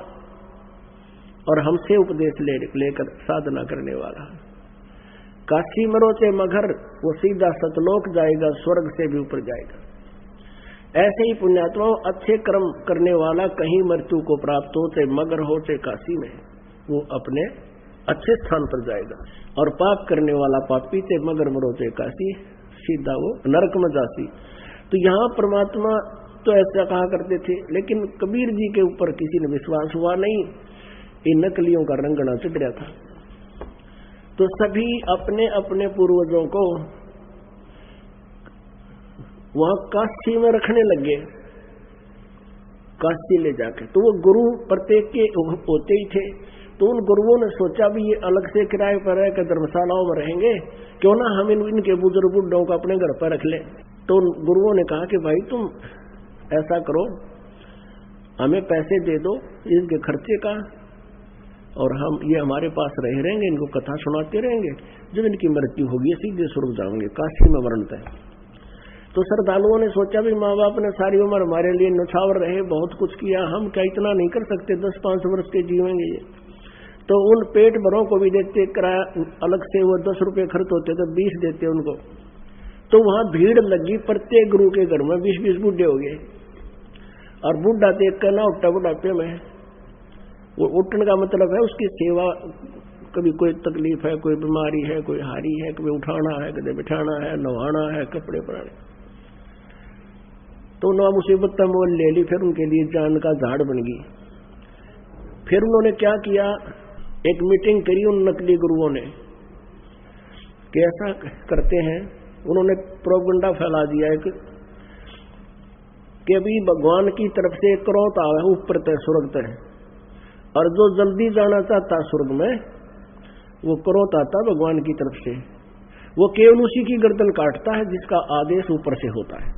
और हमसे उपदेश लेकर साधना करने वाला काशी मरोचे मगर वो सीधा सतलोक जाएगा, स्वर्ग से भी ऊपर जाएगा। ऐसे ही पुण्यात्माओं अच्छे कर्म करने वाला कहीं मृत्यु को प्राप्त हो, चाहे मगर हो चाहे काशी में, वो अपने अच्छे स्थान पर जाएगा। और पाप करने वाला पापी चाहे मगर मरो चाहे काशी, सीधा वो नरक में जाती। तो यहाँ परमात्मा तो ऐसा कहा करते थे, लेकिन कबीर जी के ऊपर किसी ने विश्वास हुआ नहीं, इन नकलियों का रंगना चढ़ रहा था। तो सभी अपने अपने पूर्वजों को वहां काशी में रखने लगे, काशी ले जाके। तो वो गुरु प्रत्येक के होते ही थे। तो उन गुरुओं ने सोचा भी ये अलग से किराए पर रह कर धर्मशालाओं में रहेंगे, क्यों ना हम इनके बुजुर्ग बुढ़ों को अपने घर पर रख लें। तो उन गुरुओं ने कहा कि भाई तुम ऐसा करो, हमें पैसे दे दो इनके खर्चे का, और हम ये हमारे पास रहेंगे, इनको कथा सुनाते रहेंगे, जब इनकी मृत्यु होगी सीधे स्वर्ग जाएंगे, काशी में मरण तय। तो श्रद्धालुओं ने सोचा भी माँ बाप ने सारी उम्र हमारे लिए न्यौछावर रहे, बहुत कुछ किया, हम क्या इतना नहीं कर सकते, 10-5 वर्ष के जीवेंगे ये। तो उन पेट भरों को भी देते किराया अलग से, वो 10 रुपए खर्च होते तो 20 देते उनको। तो वहां भीड़ लगी, प्रत्येक गुरु के घर में 20-20 बूढ़े हो गए। और बूढ़ा देख कर ना उठा बुढ़ापे में, वो उठने का मतलब है उसकी सेवा, कभी कोई तकलीफ है, कोई बीमारी है, कोई हारी है, कभी उठाना है, कभी बिठाना है, नहाना है, कपड़े पहनाने। तो ना मुसीबत मोल ले ली, फिर उनके लिए जान का झाड़ बन गई। फिर उन्होंने क्या किया, एक मीटिंग करी उन नकली गुरुओं ने कि ऐसा करते हैं। उन्होंने प्रोपगंडा फैला दिया है कि अभी भगवान की तरफ से एक क्रोध आया है ऊपर तय स्वर्ग तय, और जो जल्दी जाना चाहता स्वर्ग में वो क्रोध आता भगवान की तरफ से, वो केवल उसी की गर्दन काटता है जिसका आदेश ऊपर से होता है।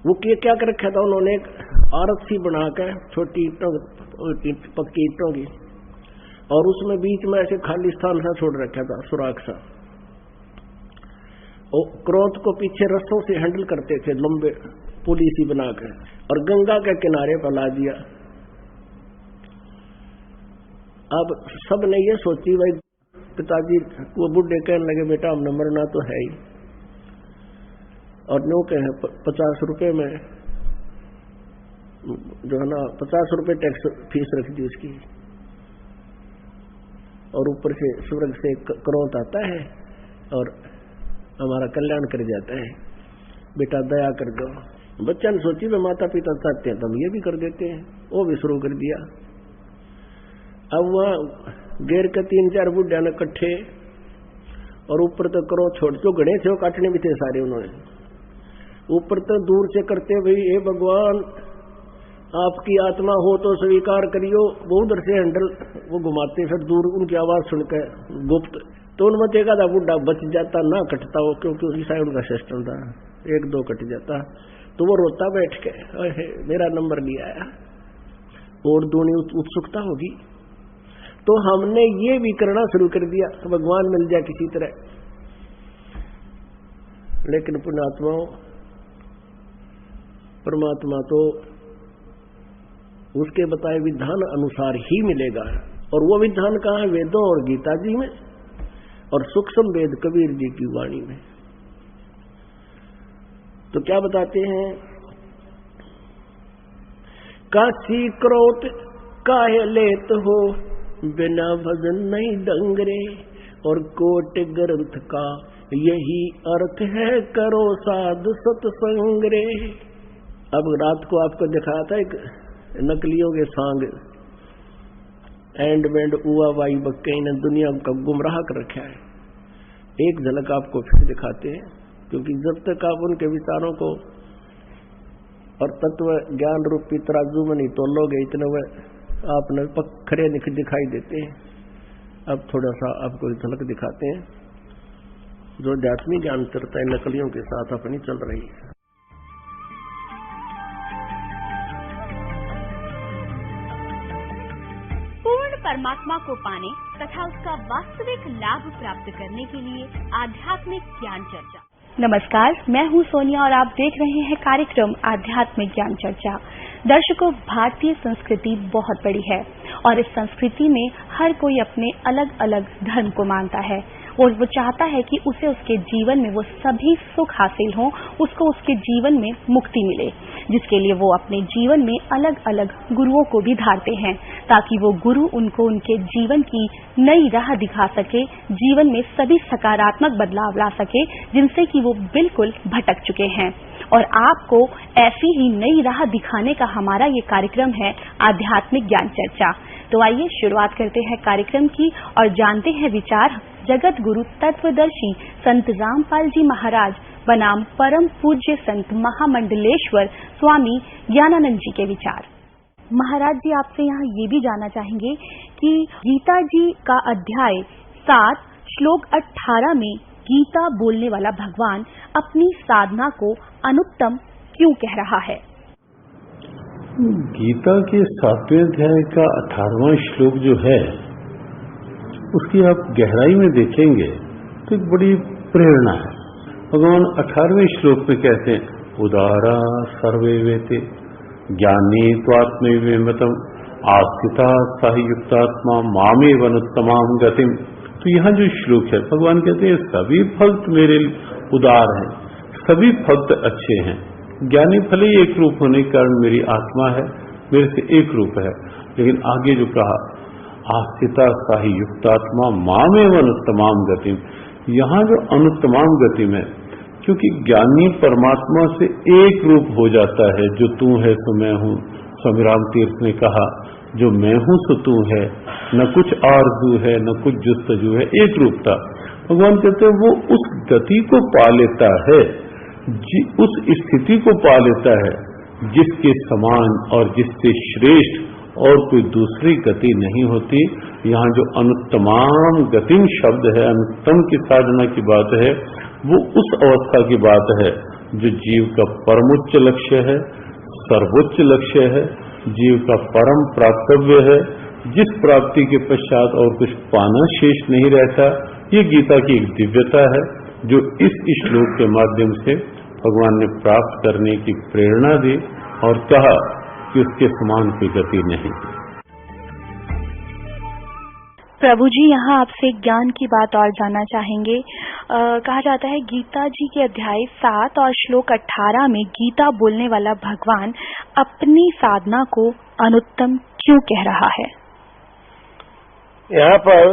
वो क्या कर रखा था उन्होंने, एक आरत सी बनाकर छोटी पक्की ईंटों की, और उसमें बीच में ऐसे खाली स्थान सा छोड़ रखा था, सुराख सा। और क्रोध को पीछे रस्सों से हैंडल करते थे, लंबे पुली सी बनाकर, और गंगा के किनारे पर ला दिया। अब सब ने ये सोची, भाई पिताजी वो बुढ़े कहने लगे, बेटा हमने मरना तो है ही, और नो कहे 50 रुपए में जो है ना 50 रुपए टैक्स फीस रख दी उसकी, और ऊपर से स्वर्ग से क्रोध आता है और हमारा कल्याण कर जाता है। बेटा दया कर दो। बच्चा ने सोची वे माता पिता चाहते हैं तो हम ये भी कर देते हैं, वो भी शुरू कर दिया। अब वह गेर के 3-4 बुढ़िया ने इकट्ठे और ऊपर तो करो छोड़ जो गणे थे वो काटने भी थे सारे, उन्होंने ऊपर तो दूर से करते भाई हे भगवान आपकी आत्मा हो तो स्वीकार करियो, वो उधर से हैंडल वो घुमाते, फिर दूर उनकी आवाज सुनकर गुप्त, तो उनमें देखा था बुढ़ा बच जाता ना कटता हो, क्योंकि उसी साइड उनका सिस्टम था, 1-2 कट जाता तो वो रोता बैठ के मेरा नंबर नहीं आया, और दूनी उत्सुकता होगी। तो हमने ये भी करना शुरू कर दिया भगवान मिल जाए किसी तरह। लेकिन पुण्यात्माओं परमात्मा तो उसके बताए विधान अनुसार ही मिलेगा, और वो विधान कहाँ है? वेदों और गीता जी में, और सूक्ष्म वेद कबीर जी की वाणी में। तो क्या बताते हैं? काशी क्रोध काहे लेत हो, बिना भजन नहीं डंगरे, और कोट ग्रंथ का यही अर्थ है, करो साध सत्संग रे। अब रात को आपको दिखाया था एक नकलियों के सांग, एंड बैंड उआ वाई बक्के ने दुनिया का गुमराह कर रखा है। एक झलक आपको फिर दिखाते हैं, क्योंकि जब तक आप उनके विचारों को और तत्व ज्ञान रूपी तराजू में नहीं तोलोगे, इतने वह आपने खड़े दिखाई देते हैं। अब थोड़ा सा आपको झलक दिखाते हैं जो आध्यात्मिक ज्ञान चर्चा नकलियों के साथ अपनी चल रही है। पूर्ण परमात्मा को पाने तथा उसका वास्तविक लाभ प्राप्त करने के लिए आध्यात्मिक ज्ञान चर्चा। नमस्कार, मैं हूं सोनिया और आप देख रहे हैं कार्यक्रम आध्यात्मिक ज्ञान चर्चा। दर्शकों, भारतीय संस्कृति बहुत बड़ी है और इस संस्कृति में हर कोई अपने अलग अलग धर्म को मानता है और वो चाहता है कि उसे उसके जीवन में वो सभी सुख हासिल हो, उसको उसके जीवन में मुक्ति मिले, जिसके लिए वो अपने जीवन में अलग अलग गुरुओं को भी धारते हैं ताकि वो गुरु उनको उनके जीवन की नई राह दिखा सके, जीवन में सभी सकारात्मक बदलाव ला सके जिनसे कि वो बिल्कुल भटक चुके हैं। और आपको ऐसी ही नई राह दिखाने का हमारा ये कार्यक्रम है आध्यात्मिक ज्ञान चर्चा। तो आइए शुरुआत करते हैं कार्यक्रम की और जानते हैं विचार जगत गुरु तत्वदर्शी संत रामपाल जी महाराज बनाम परम पूज्य संत महामंडलेश्वर स्वामी ज्ञानानंद जी के विचार। महाराज जी, आपसे यहाँ ये भी जानना चाहेंगे कि गीता जी का अध्याय 7 श्लोक 18 में गीता बोलने वाला भगवान अपनी साधना को अनुत्तम क्यों कह रहा है? गीता के 7वें अध्याय का 18वां श्लोक जो है उसकी आप गहराई में देखेंगे तो एक बड़ी प्रेरणा है। भगवान 18वें श्लोक में कहते हैं, उदारा सर्वे वेते ज्ञानी त्वात्मैवमतम आस्थिता साहि युक्तात्मा मामेव अनुत्तमाम गतिम। तो यहाँ जो श्लोक है भगवान कहते हैं सभी भक्त मेरे उदार हैं, सभी भक्त अच्छे हैं। ज्ञानी भले ही एक रूप होने के कारण मेरी आत्मा है, मेरे से एक रूप है, लेकिन आगे जो कहा आस्थिता साहि युक्तात्मा मामेव अनुत्तमाम गतिम, यहाँ जो अनुत्तमाम गतिम है क्योंकि ज्ञानी परमात्मा से एक रूप हो जाता है, जो तू है सो मैं हूँ। स्वामी राम तीर्थ ने कहा जो मैं हूँ सो तू है, न कुछ आरज़ू है न कुछ जुस्तजू है, एक रूपता। भगवान कहते हैं वो उस गति को पा लेता है, उस स्थिति को पा लेता है जिसके समान और जिससे श्रेष्ठ और कोई दूसरी गति नहीं होती। यहाँ जो अनुत्तमाम गतिम शब्द है, अनुत्तम की साधना की बात है, वो उस अवस्था की बात है जो जीव का परमोच्च लक्ष्य है, सर्वोच्च लक्ष्य है, जीव का परम प्राप्तव्य है, जिस प्राप्ति के पश्चात और कुछ पाना शेष नहीं रहता। ये गीता की एक दिव्यता है जो इस श्लोक के माध्यम से भगवान ने प्राप्त करने की प्रेरणा दी और कहा कि उसके समान कोई गति नहीं। प्रभु जी, यहाँ आपसे ज्ञान की बात और जानना चाहेंगे। कहा जाता है गीता जी के अध्याय 7 और श्लोक 18 में गीता बोलने वाला भगवान अपनी साधना को अनुत्तम क्यों कह रहा है? यहाँ पर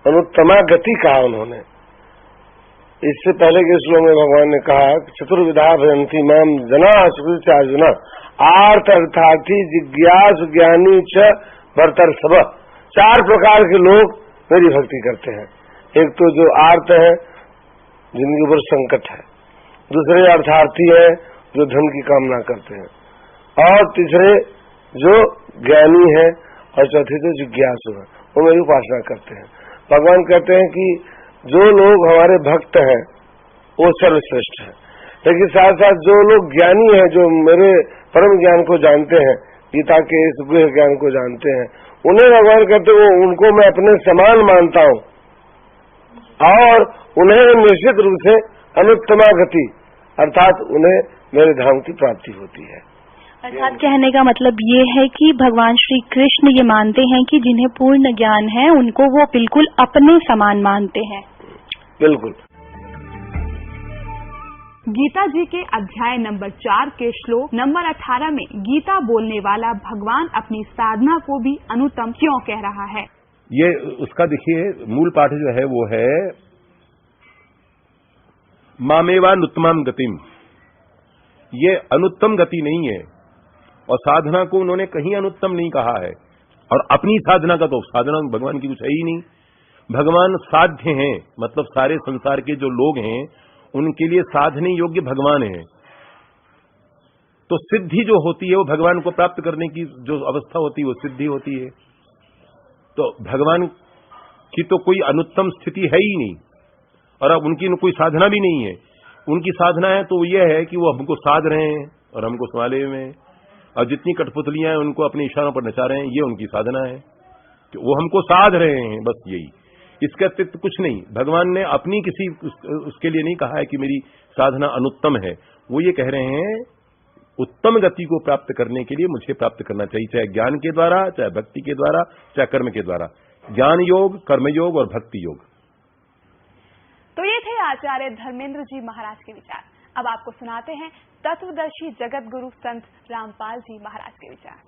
अनुत्तमा गति कहा उन्होंने, इससे पहले के श्लोक में भगवान ने कहा चतुर्विधा भजन्ति माम जना सुकृतार्जुना आर्थ अर्थार्थी जिज्ञासु ज्ञानी च भरतर सब। 4 प्रकार के लोग मेरी भक्ति करते हैं। एक तो जो आर्त है, जिनके ऊपर संकट है, दूसरे अर्थार्थी है जो धन की कामना करते हैं, और तीसरे जो ज्ञानी है, और चौथे जो जिज्ञासु है, वो मेरी उपासना करते हैं। भगवान कहते हैं कि जो लोग हमारे भक्त हैं वो सर्वश्रेष्ठ है, लेकिन साथ साथ जो लोग ज्ञानी हैं, जो मेरे परम ज्ञान को जानते हैं, गीता के इस गुह्य ज्ञान को जानते हैं, उन्हें भगवान कहते हैं उनको मैं अपने समान मानता हूँ, और उन्हें निश्चित रूप से अनुत्तमा गति अर्थात उन्हें मेरे धाम की प्राप्ति होती है। अर्थात कहने का मतलब ये है कि भगवान श्री कृष्ण ये मानते हैं कि जिन्हें पूर्ण ज्ञान है उनको वो बिल्कुल अपने समान मानते हैं। बिल्कुल। गीता जी के अध्याय नंबर 4 के श्लोक नंबर 18 में गीता बोलने वाला भगवान अपनी साधना को भी अनुत्तम क्यों कह रहा है? ये उसका देखिए मूल पाठ जो है वो है मामेवानुत्तमम गतिम। ये अनुत्तम गति नहीं है, और साधना को उन्होंने कहीं अनुत्तम नहीं कहा है, और अपनी साधना का तो साधना भगवान की कुछ है ही नहीं। भगवान साध्य हैं, मतलब सारे संसार के जो लोग हैं उनके लिए साधने योग्य भगवान है। तो सिद्धि जो होती है वो भगवान को प्राप्त करने की जो अवस्था होती है वो सिद्धि होती है। तो भगवान की तो कोई अनुत्तम स्थिति है ही नहीं, और अब उनकी कोई साधना भी नहीं है। उनकी साधना है तो ये है कि वो हमको साध रहे हैं और हमको संभाले हुए हैं, और जितनी कठपुतलियां हैं उनको अपने इशारों पर नचा रहे हैं, ये उनकी साधना है कि वो हमको साध रहे हैं, बस यही। इसके अतिरिक्त कुछ नहीं। भगवान ने अपनी किसी उसके लिए नहीं कहा है कि मेरी साधना अनुत्तम है। वो ये कह रहे हैं उत्तम गति को प्राप्त करने के लिए मुझे प्राप्त करना चाहिए, चाहे ज्ञान के द्वारा, चाहे भक्ति के द्वारा, चाहे कर्म के द्वारा। ज्ञान योग, कर्मयोग और भक्ति योग। तो ये थे आचार्य धर्मेंद्र जी महाराज के विचार। अब आपको सुनाते हैं तत्वदर्शी जगत गुरु संत रामपाल जी महाराज के विचार।